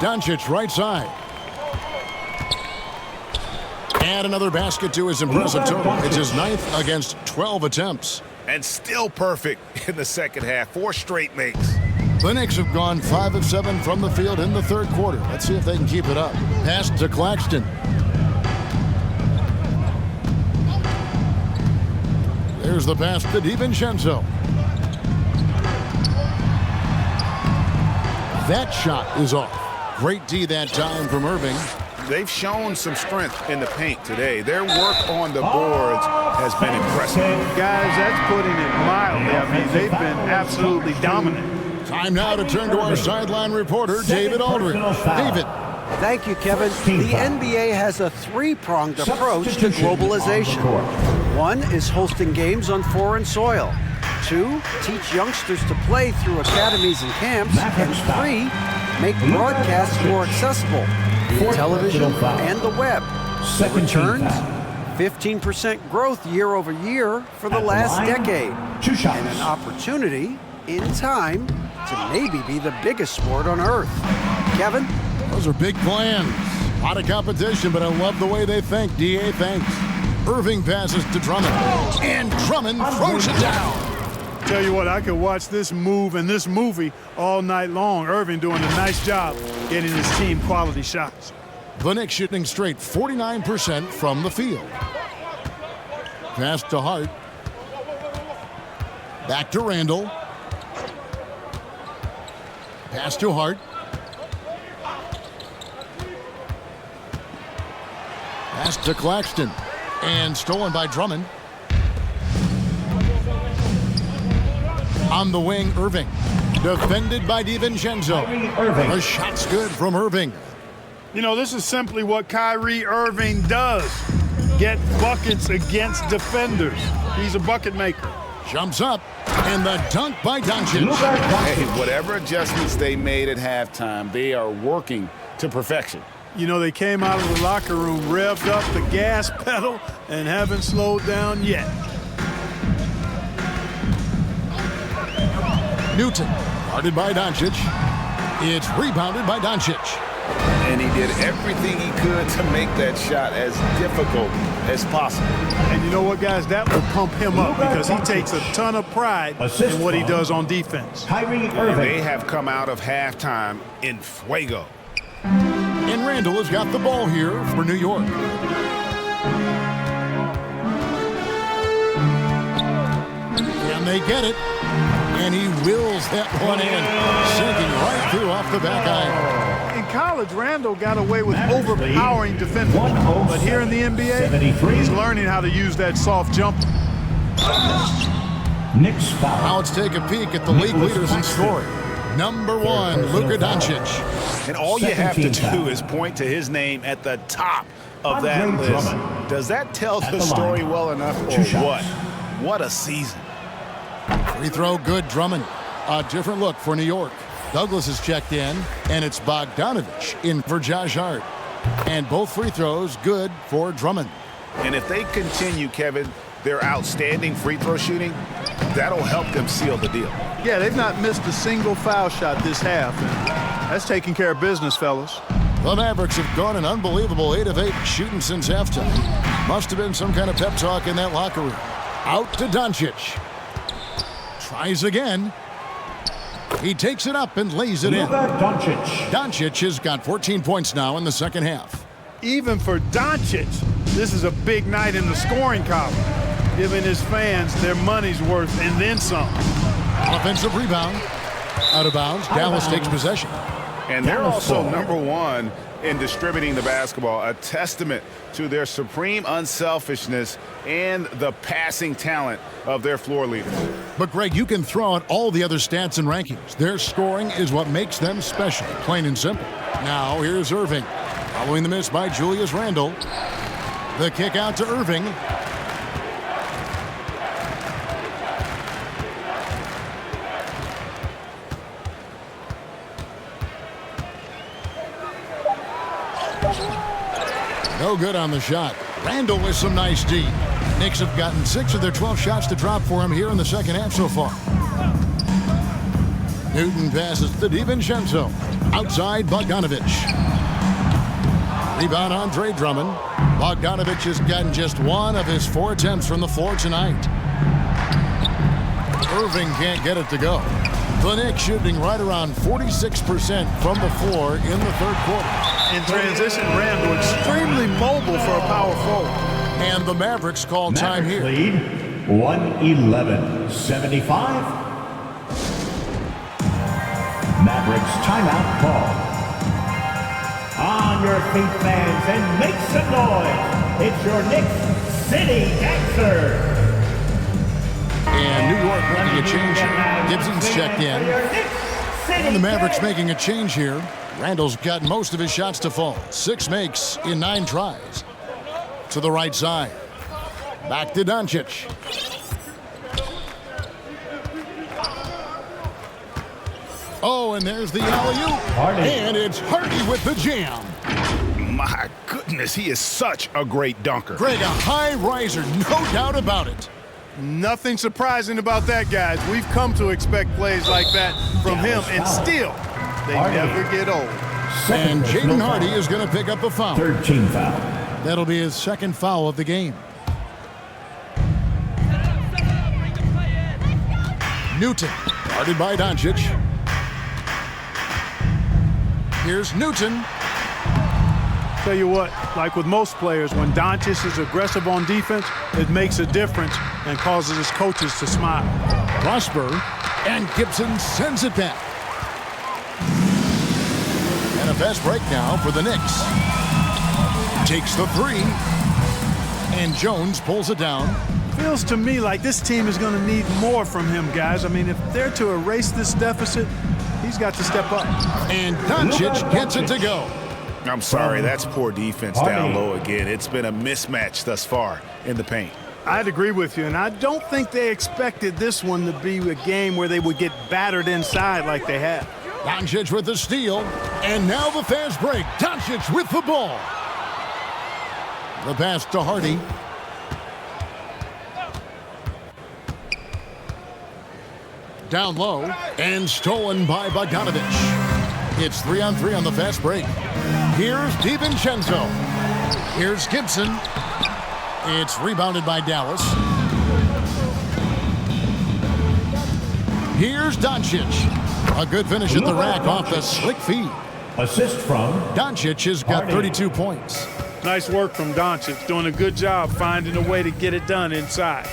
Doncic right side. And another basket to his impressive total. It's his 9th against 12 attempts. And still perfect in the second half. 4 straight makes. The Knicks have gone 5 of 7 from the field in the third quarter. Let's see if they can keep it up. Pass to Claxton. There's the pass to DiVincenzo. That shot is off. Great D that time from Irving. They've shown some strength in the paint today. Their work on the boards has been impressive. Guys, that's putting it mildly. I mean, they've been absolutely dominant. Time now to turn to our sideline reporter, David Aldridge. David. Thank you, Kevin. The NBA has a 3-pronged approach to globalization. 1 is hosting games on foreign soil. 2, teach youngsters to play through academies and camps. And 3, make broadcasts more accessible via television and the web. The returns, 15% growth year over year for the last decade. And an opportunity in time to maybe be the biggest sport on earth. Kevin? Those are big plans. A lot of competition, but I love the way they think. D.A. thanks. Irving passes to Drummond. And Drummond throws it down. Tell you what, I could watch this move and this movie all night long. Irving doing a nice job getting his team quality shots. The Knicks shooting straight 49% from the field. Pass to Hart. Back to Randall. Pass to Hart. Pass to Claxton. And stolen by Drummond. On the wing, Irving. Defended by DiVincenzo. The shot's good from Irving. You know, this is simply what Kyrie Irving does. Get buckets against defenders. He's a bucket maker. Jumps up, and the dunk by Doncic. Hey, whatever adjustments they made at halftime, they are working to perfection. You know, they came out of the locker room, revved up the gas pedal, and haven't slowed down yet. Newton, guarded by Doncic. It's rebounded by Doncic. And he did everything he could to make that shot as difficult as possible. And you know what, guys? That will pump him up because he takes a ton of pride in what he does on defense. They have come out of halftime in fuego. And Randall has got the ball here for New York. And they get it. And he wills that one in, sinking right through off the back iron. In college, Randall got away with overpowering defenders. But here in the NBA, he's learning how to use that soft jumper. Knicks foul. Now let's take a peek at the league leaders in scoring. Number 1, Luka Doncic. And all you have to do is point to his name at the top of that list. Does that tell the story well enough or what? What a season. Free throw good, Drummond. A different look for New York. Douglas is checked in, and it's Bogdanovich in for Josh Hart. And both free throws good for Drummond. And if they continue, Kevin, their outstanding free throw shooting, that'll help them seal the deal. Yeah, they've not missed a single foul shot this half. And that's taking care of business, fellas. The Mavericks have gone an unbelievable 8 of 8 shooting since halftime. Must have been some kind of pep talk in that locker room. Out to Doncic. Tries again. He takes it up and lays it in. Doncic has got 14 points now in the second half. Even for Doncic, this is a big night in the scoring column, giving his fans their money's worth and then some. Offensive rebound. Out of bounds. Dallas takes possession. And they're also number 1 in distributing the basketball, a testament to their supreme unselfishness and the passing talent of their floor leaders. But, Greg, you can throw out all the other stats and rankings. Their scoring is what makes them special, plain and simple. Now, here's Irving. Following the miss by Julius Randle. The kick out to Irving. No good on the shot. Randall with some nice D. Knicks have gotten 6 of their 12 shots to drop for him here in the second half so far. Newton passes to DiVincenzo. Outside, Bogdanovich. Rebound, Andre Drummond. Bogdanovich has gotten just 1 of his 4 attempts from the floor tonight. Irving can't get it to go. The Knicks shooting right around 46% from the floor in the third quarter. In transition, Randall extremely mobile for a power forward. And the Mavericks call time here. Lead 111-75. Mavericks timeout call. On your feet, fans, and make some noise. It's your Knicks City Dancer. And New York making a change here. Gibson's checked in. And the Mavericks making a change here. Randall's got most of his shots to fall. 6 makes in 9 tries. To the right side. Back to Doncic. Oh, and there's the alley-oop. And it's Hardy with the jam. My goodness, he is such a great dunker. Greg, a high riser, no doubt about it. Nothing surprising about that, guys. We've come to expect plays like that from him, and still, they never get old. And Jaden Hardy is going to pick up a foul. Third team foul. That'll be his second foul of the game. Newton, guarded by Doncic. Here's Newton. Tell you what, like with most players, when Doncic is aggressive on defense, it makes a difference and causes his coaches to smile. Prosper, and Gibson sends it back. And a fast break now for the Knicks. Takes the three, and Jones pulls it down. Feels to me like this team is going to need more from him, guys. I mean, if they're to erase this deficit, he's got to step up. And Doncic gets it to go. I'm sorry, that's poor defense down low again. It's been a mismatch thus far in the paint. I'd agree with you, and I don't think they expected this one to be a game where they would get battered inside like they have. Doncic with the steal, and now the fast break. Doncic with the ball. The pass to Hardy. Down low, and stolen by Bogdanovich. It's 3-on-3 on the fast break. Here's DiVincenzo. Here's Gibson. It's rebounded by Dallas. Here's Doncic. A good finish at the rack off the slick feed. Assist from Doncic has got 32 points. Nice work from Doncic, doing a good job finding a way to get it done inside.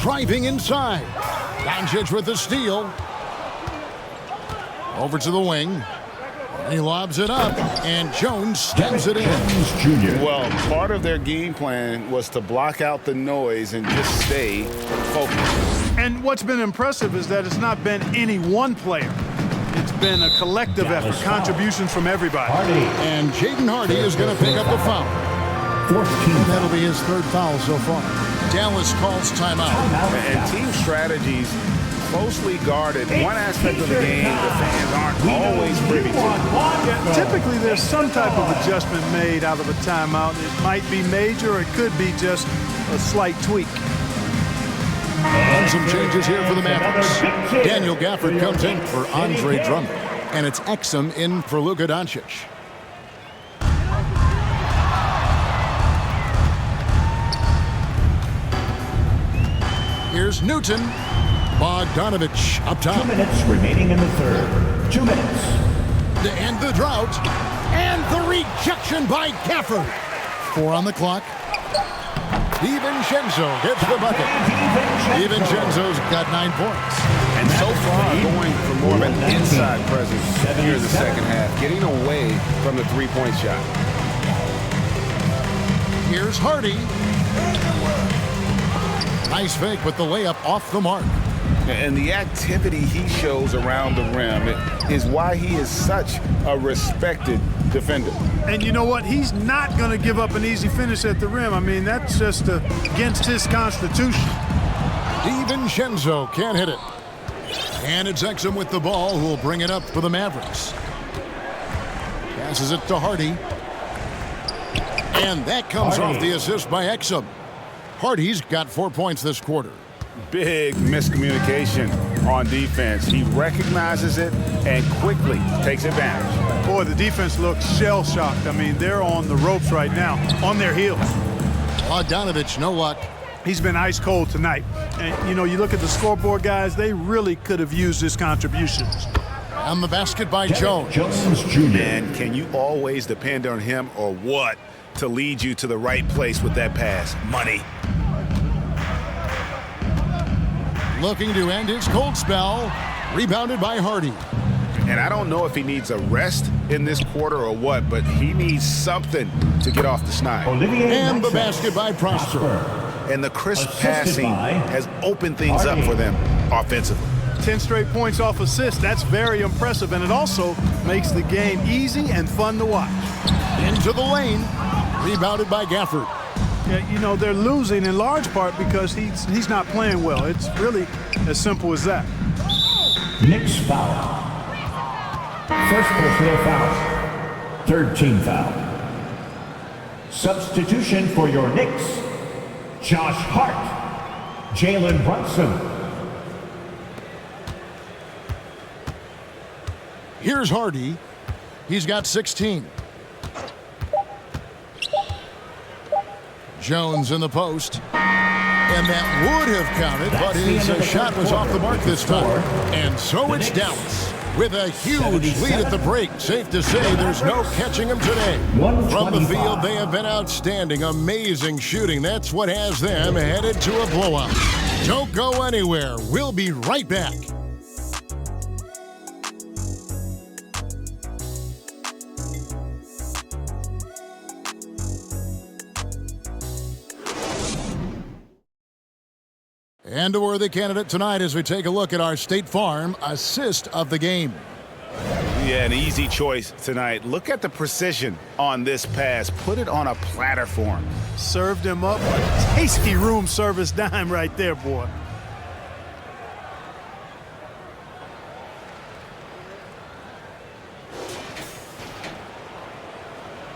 Driving inside. Doncic with the steal. Over to the wing. He lobs it up, and Jones stems it in. Well, part of their game plan was to block out the noise and just stay focused. And what's been impressive is that it's not been any one player. It's been a collective effort, contributions from everybody. And Jaden Hardy is going to pick up a foul. That'll be his third foul so far. Dallas calls timeout. And team strategies closely guarded. One aspect of the game the fans aren't always privy to. Yeah, typically there's some type of adjustment made out of a timeout. It might be major, or it could be just a slight tweak. And some changes here for the Mavericks. Daniel Gafford comes in for Andre Drummond. And it's Exum in for Luka Doncic. Here's Newton. Bogdanovich up top. 2 minutes remaining in the third. 2 minutes. To end the drought. And the rejection by Gafford. 4 on the clock. DiVincenzo gets the bucket. DiVincenzo's got 9 points. And so far, going for more of an inside presence here in the second half, getting away from the three-point shot. Here's Hardy. Nice fake with the layup off the mark. And the activity he shows around the rim is why he is such a respected defender. And you know what? He's not going to give up an easy finish at the rim. I mean, that's just against his constitution. DiVincenzo can't hit it. And it's Exum with the ball, who will bring it up for the Mavericks. Passes it to Hardy. And that comes off the assist by Exum. Hardy's got 4 points this quarter. Big miscommunication on defense. He recognizes it and quickly takes advantage. Boy, the defense looks shell-shocked. I mean, they're on the ropes right now, on their heels. Bogdanovich, no luck. He's been ice cold tonight. And, you know, you look at the scoreboard, guys, they really could have used his contributions. On the basket by Jones. And can you always depend on him or what to lead you to the right place with that pass? Money. Looking to end his cold spell. Rebounded by Hardy. And I don't know if he needs a rest in this quarter or what, but he needs something to get off the snide. And the basket by Prosper. And the crisp passing has opened things up for them offensively. 10 straight points off assists. That's very impressive, and it also makes the game easy and fun to watch. Into the lane. Rebounded by Gafford. Yeah, you know, they're losing in large part because he's not playing well. It's really as simple as that. Knicks foul. First personal foul. Third team foul. Substitution for your Knicks. Josh Hart. Jalen Brunson. Here's Hardy. He's got 16. Jones in the post. And that would have counted, but his shot was off the mark this time. And so it's Dallas with a huge lead at the break. Safe to say there's no catching them today. From the field, they have been outstanding. Amazing shooting. That's what has them headed to a blowout. Don't go anywhere. We'll be right back. And a worthy candidate tonight as we take a look at our State Farm assist of the game. Yeah, an easy choice tonight. Look at the precision on this pass. Put it on a platter for him. Served him up a tasty room service dime right there, boy.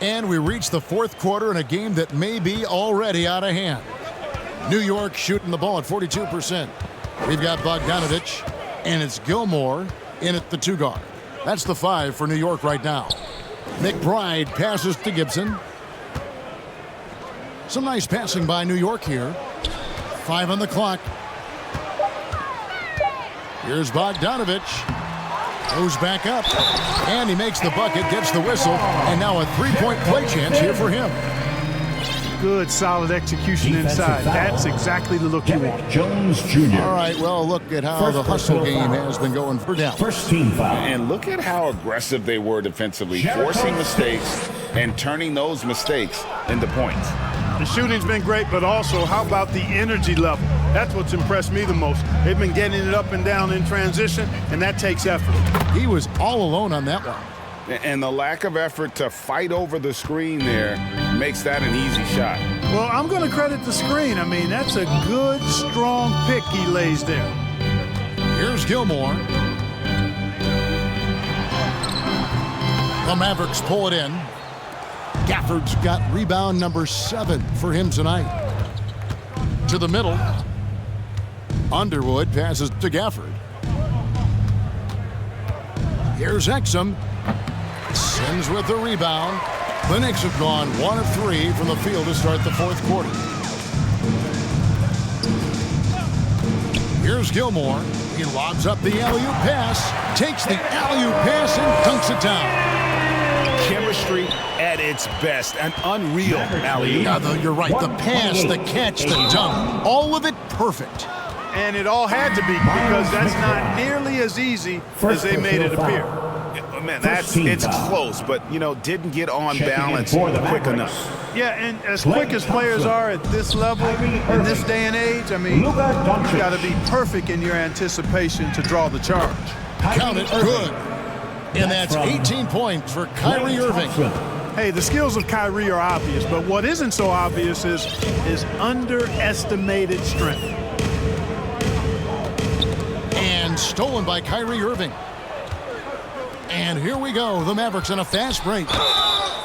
And we reach the fourth quarter in a game that may be already out of hand. New York shooting the ball at 42%. We've got Bogdanovich, and it's Gilmore in at the 2 guard. That's the 5 for New York right now. McBride passes to Gibson. Some nice passing by New York here. 5 on the clock. Here's Bogdanovich. Goes back up, and he makes the bucket, gets the whistle, and now a 3-point play chance here for him. Good, solid execution inside. That's exactly the look you want. Jones Jr. All right, well, look at how the hustle game has been going for Dallas. First team foul. And look at how aggressive they were defensively, forcing mistakes and turning those mistakes into points. The shooting's been great, but also how about the energy level? That's what's impressed me the most. They've been getting it up and down in transition, and that takes effort. He was all alone on that one. And the lack of effort to fight over the screen there makes that an easy shot. Well, I'm going to credit the screen. I mean, that's a good, strong pick he lays there. Here's Gilmore. The Mavericks pull it in. Gafford's got rebound number 7 for him tonight. To the middle. Underwood passes to Gafford. Here's Exum. Sims with the rebound. The Knicks have gone 1 of 3 from the field to start the fourth quarter. Here's Gilmore. He lobs up the alley-oop pass, takes the alley-oop pass and dunks it down. Chemistry at its best. An unreal alley-oop. Yeah, you're right. The pass, the catch, the dunk. All of it perfect. And it all had to be because that's not nearly as easy as they made it appear. Man, it's close, but, didn't get on balance quick enough. Yeah, and as quick as players are at this level, in this day and age, I mean, you've got to be perfect in your anticipation to draw the charge. Count it good. And that's 18 points for Kyrie Irving. Hey, the skills of Kyrie are obvious, but what isn't so obvious is his underestimated strength. And stolen by Kyrie Irving. And here we go, the Mavericks on a fast break.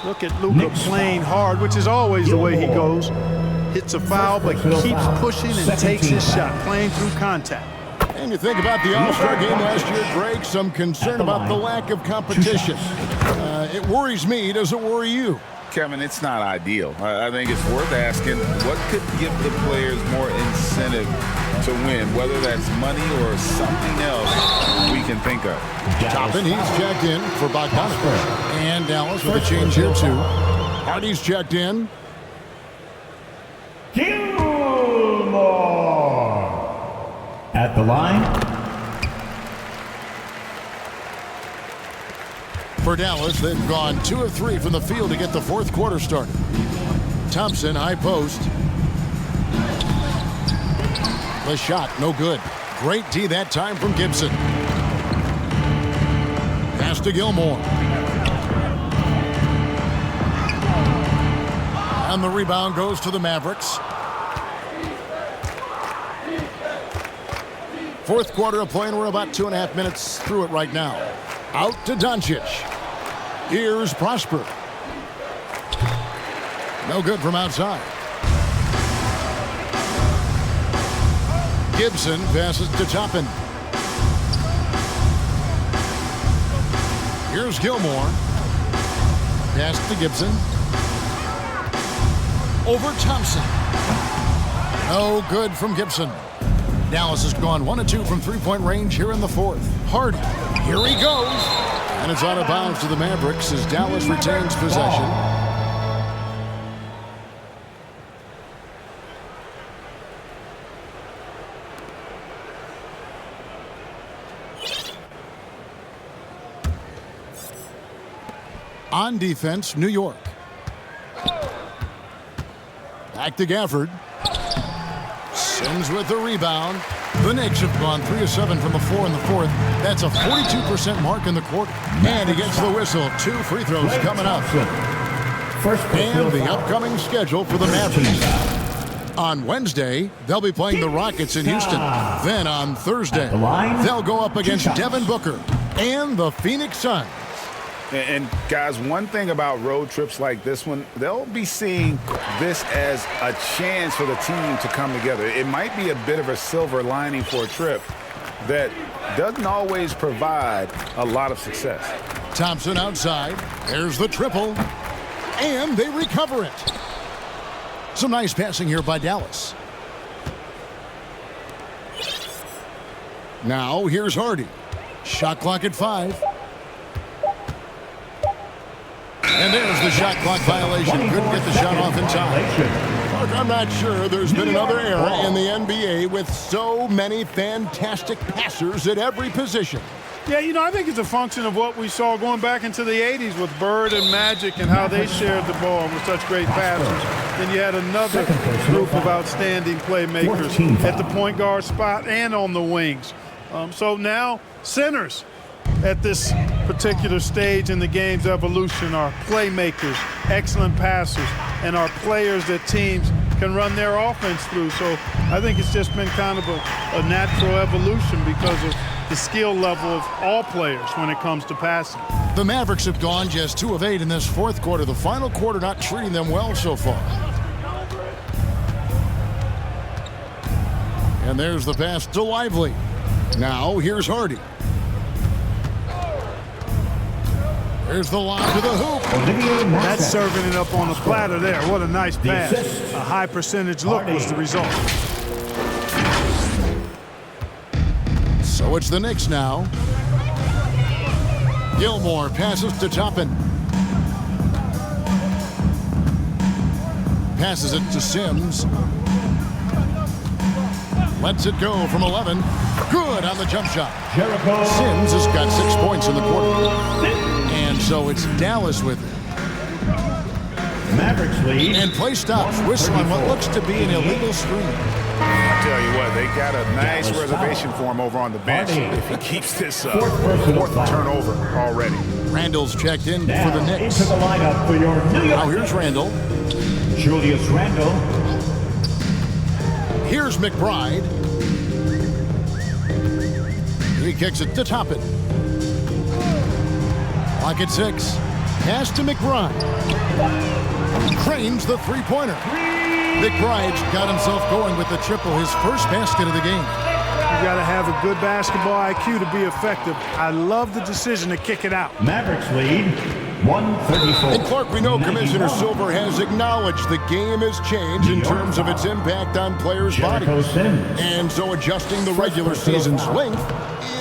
Look at Luka playing hard, which is always the way he goes. Hits a foul, but keeps pushing and takes his shot, playing through contact. And you think about the All-Star game last year, Greg, some concern about the lack of competition. It worries me. Does it worry you? Kevin, it's not ideal. I think it's worth asking what could give the players more incentive to win, whether that's money or something else we can think of. Toppin, he's checked in for Bogdanovich. And Dallas with a change here, too. Hardy's checked in. Gilmore at the line. For Dallas, they've gone 2 of 3 from the field to get the fourth quarter started. Thompson, high post. The shot, no good. Great D that time from Gibson. Pass to Gilmore. And the rebound goes to the Mavericks. Fourth quarter of play, and we're about 2.5 minutes through it right now. Out to Doncic. Here's Prosper. No good from outside. Gibson passes to Toppin. Here's Gilmore. Pass to Gibson. Over Thompson. No good from Gibson. Dallas has gone 1 of 2 from three-point range here in the fourth. Hardy. Here he goes. And it's out of bounds to the Mavericks as Dallas retains possession. On defense, New York. Back to Gafford. Sims with the rebound. The Knicks have gone 3 of 7 from the floor in the fourth. That's a 42% mark in the quarter. And he gets the whistle. 2 free throws coming up. And the upcoming schedule for the Mavericks. On Wednesday, they'll be playing the Rockets in Houston. Then on Thursday, they'll go up against Devin Booker and the Phoenix Suns. And guys, one thing about road trips like this one, they'll be seeing this as a chance for the team to come together. It might be a bit of a silver lining for a trip that doesn't always provide a lot of success. Thompson outside. There's the triple. And they recover it. Some nice passing here by Dallas. Now here's Hardy. Shot clock at 5. And there's the shot clock violation. Couldn't get the shot off in time. Look, I'm not sure there's been another era in the NBA with so many fantastic passers at every position. Yeah, you know, I think it's a function of what we saw going back into the 80s with Bird and Magic and how they shared the ball with such great passers. Then you had another group of outstanding playmakers at the point guard spot and on the wings. So now centers at this particular stage in the game's evolution are playmakers, excellent passers, and are players that teams can run their offense through. So I think it's just been kind of a natural evolution because of the skill level of all players when it comes to passing. The Mavericks have gone just 2 of 8 in this fourth quarter. The final quarter not treating them well so far. And there's the pass to Lively. Now here's Hardy. There's the line to the hoop. That's serving it up on the platter there. What a nice pass. A high percentage look was the result. So it's the Knicks now. Gilmore passes to Toppin. Passes it to Sims. Lets it go from 11. Good on the jump shot. Sims has got 6 points in the quarter. And so it's Dallas with it. Mavericks lead. And play stops. Whistle on what looks to be an illegal screen. I'll tell you what, they got a nice reservation for him over on the bench if he keeps this fourth turnover already. Randall's checked in for the Knicks. Into the lineup for your New York. Now here's Randall. Julius Randle. Here's McBride. He kicks it to Toppin. Clock at 6. Pass to McBride. Cranes the three-pointer. McBride's got himself going with the triple, his first basket of the game. You got to have a good basketball IQ to be effective. I love the decision to kick it out. Mavericks lead 134. And Clark, we know Commissioner Silver has acknowledged the game has changed in terms of its impact on players' bodies. And so adjusting the regular season's length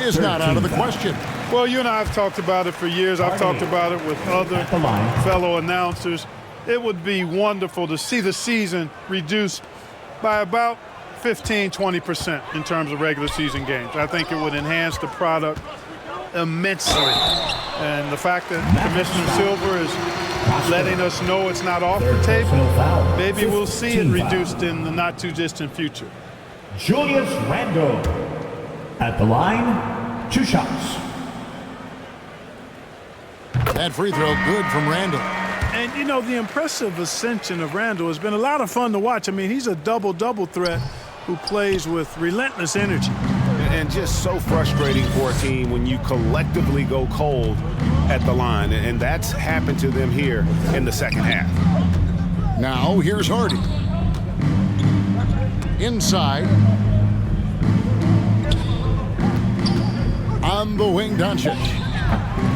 is not out of the question. Well, you and I have talked about it for years. I've talked about it with other fellow announcers. It would be wonderful to see the season reduced by about 15-20% in terms of regular season games. I think it would enhance the product immensely. And the fact that Commissioner Silver is letting us know it's not off the table, maybe we'll see it reduced in the not-too-distant future. Julius Randle at the line, 2 shots. That free throw good from Randall. And, you know, the impressive ascension of Randall has been a lot of fun to watch. I mean, he's a double-double threat who plays with relentless energy. And just so frustrating for a team when you collectively go cold at the line. And that's happened to them here in the second half. Now here's Hardy. Inside. On the wing, Doncic.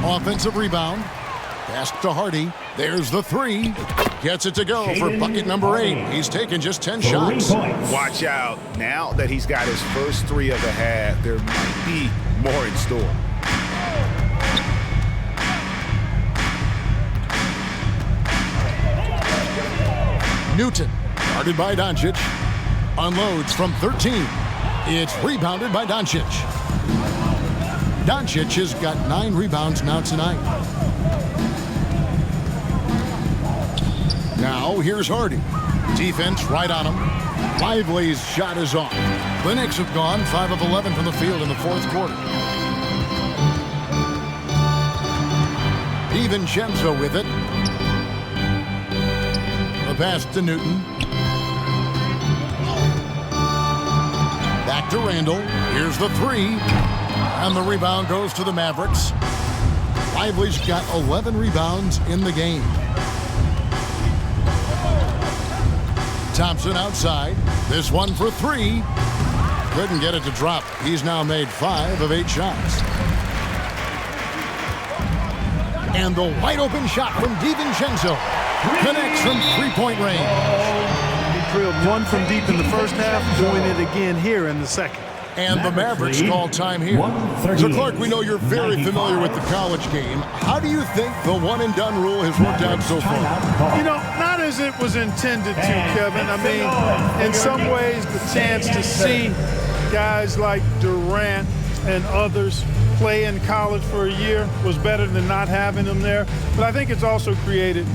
Offensive rebound. Pass to Hardy. There's the three. Gets it to go for bucket number 8. He's taken just 10 shots. Watch out. Now that he's got his first 3 of the half, there might be more in store. Newton, guarded by Doncic. Unloads from 13. It's rebounded by Doncic. Doncic has got 9 rebounds now tonight. Now here's Hardy. Defense right on him. Lively's shot is off. The Knicks have gone 5 of 11 from the field in the fourth quarter. DiVincenzo with it. The pass to Newton. Back to Randall. Here's the 3. And the rebound goes to the Mavericks. Lively's got 11 rebounds in the game. Thompson outside. This one for 3. Couldn't get it to drop. He's now made 5 of 8 shots. And the wide open shot from DiVincenzo connects from 3-point range. He drilled 1 from deep in the first half, doing it again here in the second. And the Mavericks call time here. So, Clark, we know you're very familiar with the college game. How do you think the one-and-done rule has worked out so far? You know, not as it was intended to, Kevin. I mean, in some ways, the chance to see guys like Durant and others play in college for a year was better than not having them there. But I think it's also created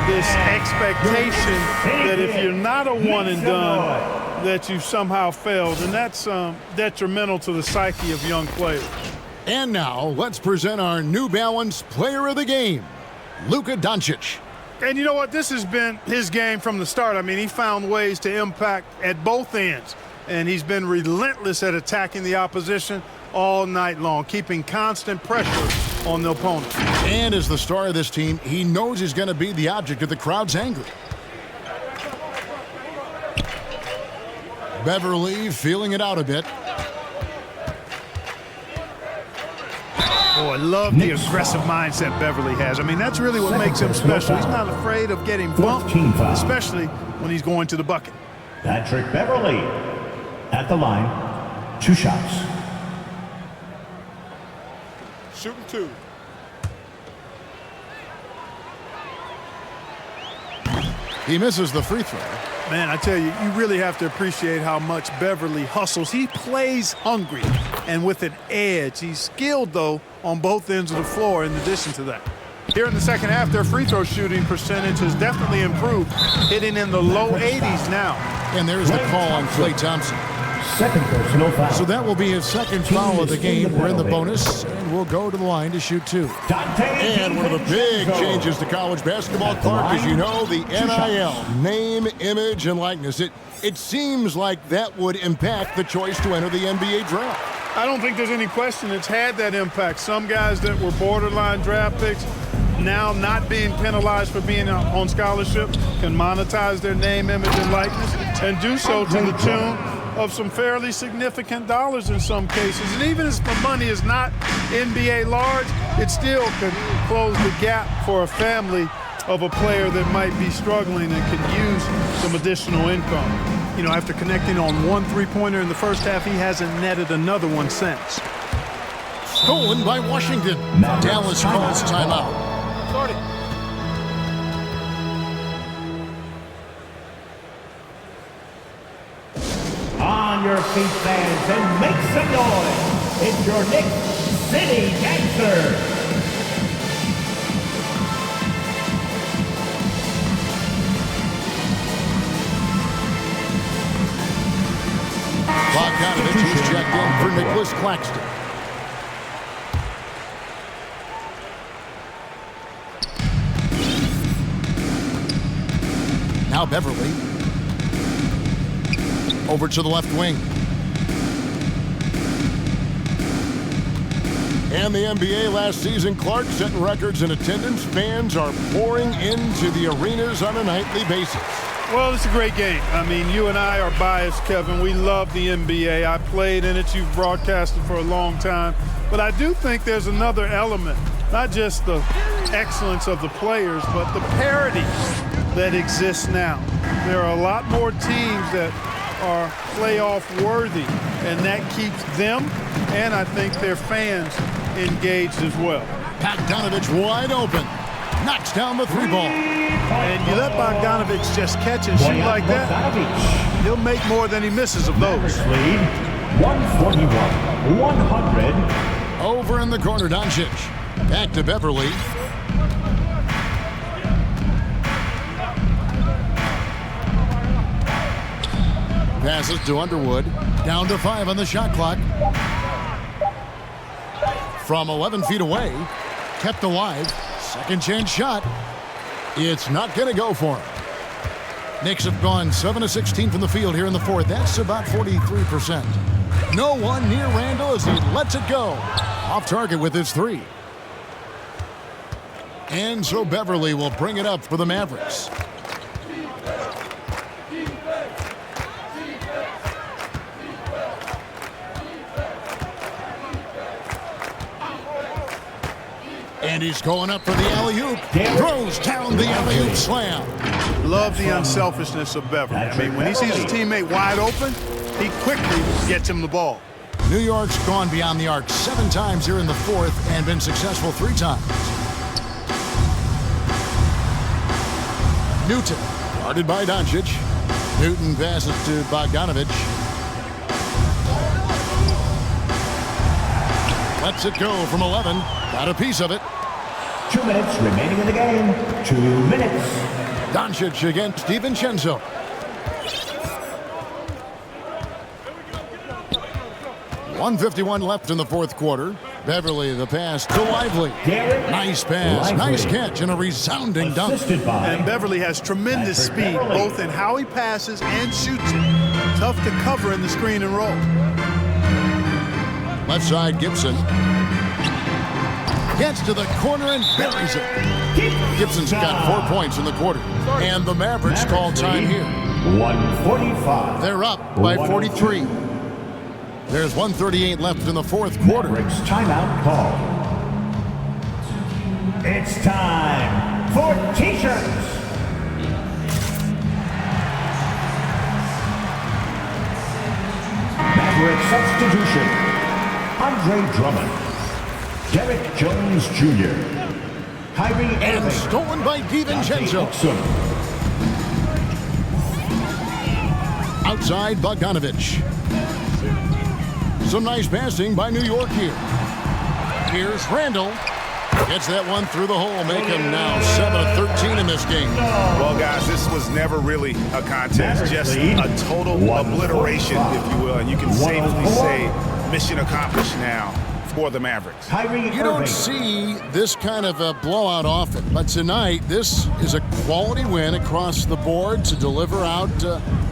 this expectation that if you're not a one-and-done, that you've somehow failed, and that's detrimental to the psyche of young players. And now, let's present our New Balance Player of the Game, Luka Doncic. And you know what? This has been his game from the start. I mean, he found ways to impact at both ends, and he's been relentless at attacking the opposition all night long, keeping constant pressure on the opponent. And as the star of this team, he knows he's going to be the object of the crowd's anger. Beverly feeling it out a bit. Oh, I love the aggressive mindset Beverly has. I mean, that's really what makes him special. He's not afraid of getting bumped, especially when he's going to the bucket. Patrick Beverly at the line. 2 shots. Shooting 2. He misses the free throw. Man, I tell you, you really have to appreciate how much Beverly hustles. He plays hungry and with an edge. He's skilled, though, on both ends of the floor in addition to that. Here in the second half, their free throw shooting percentage has definitely improved, hitting in the low 80s now. And there's the call on Klay Thompson. Second personal foul. So that will be his second foul of the game. We're in the bonus, and we'll go to the line to shoot 2. And one of the big changes to college basketball, Clark, as you know, the NIL, name, image, and likeness. It seems like that would impact the choice to enter the NBA draft. I don't think there's any question it's had that impact. Some guys that were borderline draft picks now not being penalized for being on scholarship can monetize their name, image, and likeness and do so to the tune of some fairly significant dollars in some cases. And even if the money is not NBA large, it still could close the gap for a family of a player that might be struggling and could use some additional income. You know, after connecting on 1 3-pointer in the first half, he hasn't netted another one since. Stolen by Washington. Dallas calls timeout. On your feet, fans, and make some noise. It's your Knicks City Gangster. Bogdanovich is checked in for Nicholas Claxton. Now Beverly. Over to the left wing. And the NBA last season, Clark, setting records in attendance. Fans are pouring into the arenas on a nightly basis. Well, it's a great game. I mean, you and I are biased, Kevin. We love the NBA. I played in it. You've broadcasted for a long time. But I do think there's another element not just the excellence of the players, but the parity that exists now. There are a lot more teams that are playoff worthy, and that keeps them and I think their fans engaged as well. Bogdanovich wide open. Knocks down the 3-ball. And you let Bogdanovich just catch and shoot like that, he'll make more than he misses of those. Lead 141-100. Over in the corner, Doncic. Back to Beverly. Passes to Underwood. Down to 5 on the shot clock. From 11 feet away. Kept alive. Second chance shot. It's not going to go for him. Knicks have gone 7 of 16 from the field here in the fourth. That's about 43%. No one near Randall as he lets it go. Off target with his 3. And so Beverly will bring it up for the Mavericks. And he's going up for the alley-oop. Throws down the alley-oop slam. Love the unselfishness of Beverly. I mean, when he sees his teammate wide open, he quickly gets him the ball. New York's gone beyond the arc 7 times here in the fourth and been successful 3 times. Newton, guarded by Doncic. Newton passes to Bogdanovich. Lets it go from 11. Got a piece of it. 2 minutes remaining in the game. 2 minutes. Doncic against DiVincenzo. .151 left in the fourth quarter. Beverly, the pass to Lively. Nice pass, nice catch, and a resounding dunk. And Beverly has tremendous speed, both in how he passes and shoots it. Tough to cover in the screen and roll. Left side, Gibson. Gets to the corner and buries it. Gibson's got 4 points in the quarter. And the Mavericks call time here. 145. They're up by 43. There's 1:38 left in the fourth quarter. Mavericks timeout call. It's time for T-shirts. Maverick substitution. Andre Drummond. Derek Jones Jr. Kyrie And Irving. stolen by DiVincenzo. Outside, Bogdanovich. Some nice passing by New York here. Here's Randall. Gets that one through the hole, make him now 7 of 13 in this game. Well, guys, this was never really a contest, just a total obliteration, if you will. And you can safely say mission accomplished now for the Mavericks. You don't see this kind of a blowout often, but tonight this is a quality win across the board to deliver out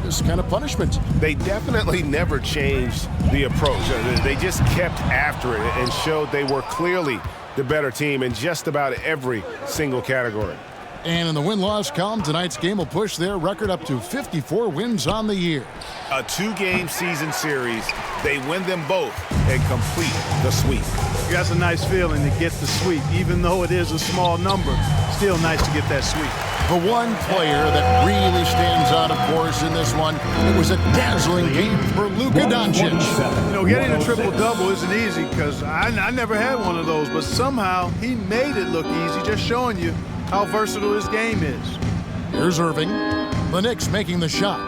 this kind of punishment. They definitely never changed the approach. They just kept after it and showed they were clearly the better team in just about every single category. And in the win-loss column, tonight's game will push their record up to 54 wins on the year. A 2-game season series. They win them both and complete the sweep. That's a nice feeling to get the sweep. Even though it is a small number, still nice to get that sweep. The one player that really stands out, of course, in this one, it was a dazzling game for Luka Doncic. You know, getting a triple-double isn't easy because I never had one of those, but somehow he made it look easy, just showing you how versatile his game is. Here's Irving. The Knicks making the shot.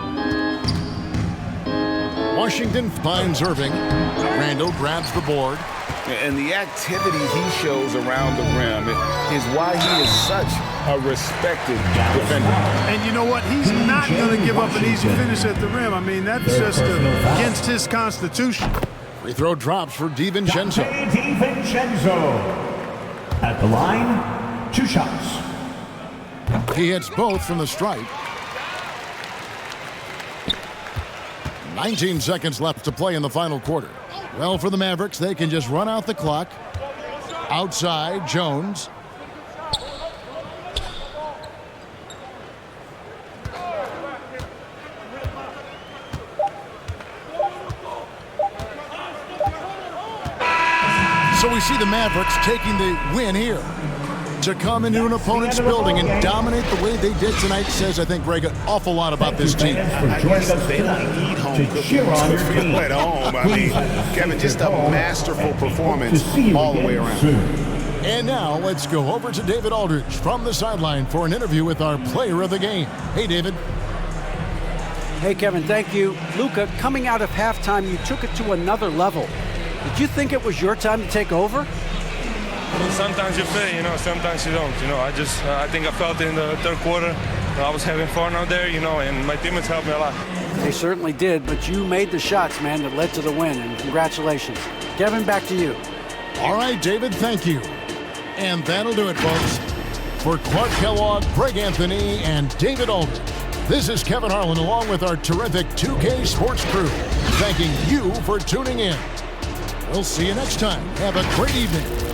Washington finds Irving. Randall grabs the board. And the activity he shows around the rim is why he is such a respected defender. And you know what? He's not going to give up an easy finish at the rim. I mean, that's just against his constitution. Free throw drops for DiVincenzo. DiVincenzo. At the line, 2 shots. He hits both from the stripe. 19 seconds left to play in the final quarter. Well, for the Mavericks, they can just run out the clock. Outside, Jones. So we see the Mavericks taking the win here. To come into an opponent's building and dominate the way they did tonight says, I think, Greg, an awful lot about this team. I guess they don't need home cooking to feel at home. I mean, Kevin, just a masterful performance all the way around. And now let's go over to David Aldridge from the sideline for an interview with our player of the game. Hey, David. Hey, Kevin, thank you. Luka, coming out of halftime, you took it to another level. Did you think it was your time to take over? Sometimes you feel, sometimes you don't. I think I felt it in the third quarter. I was having fun out there, and my teammates helped me a lot. They certainly did, but you made the shots, man, that led to the win, and congratulations. Kevin, back to you. All right, David, thank you. And that'll do it, folks. For Clark Kellogg, Greg Anthony, and David Aldridge, this is Kevin Harlan along with our terrific 2K Sports crew, thanking you for tuning in. We'll see you next time. Have a great evening.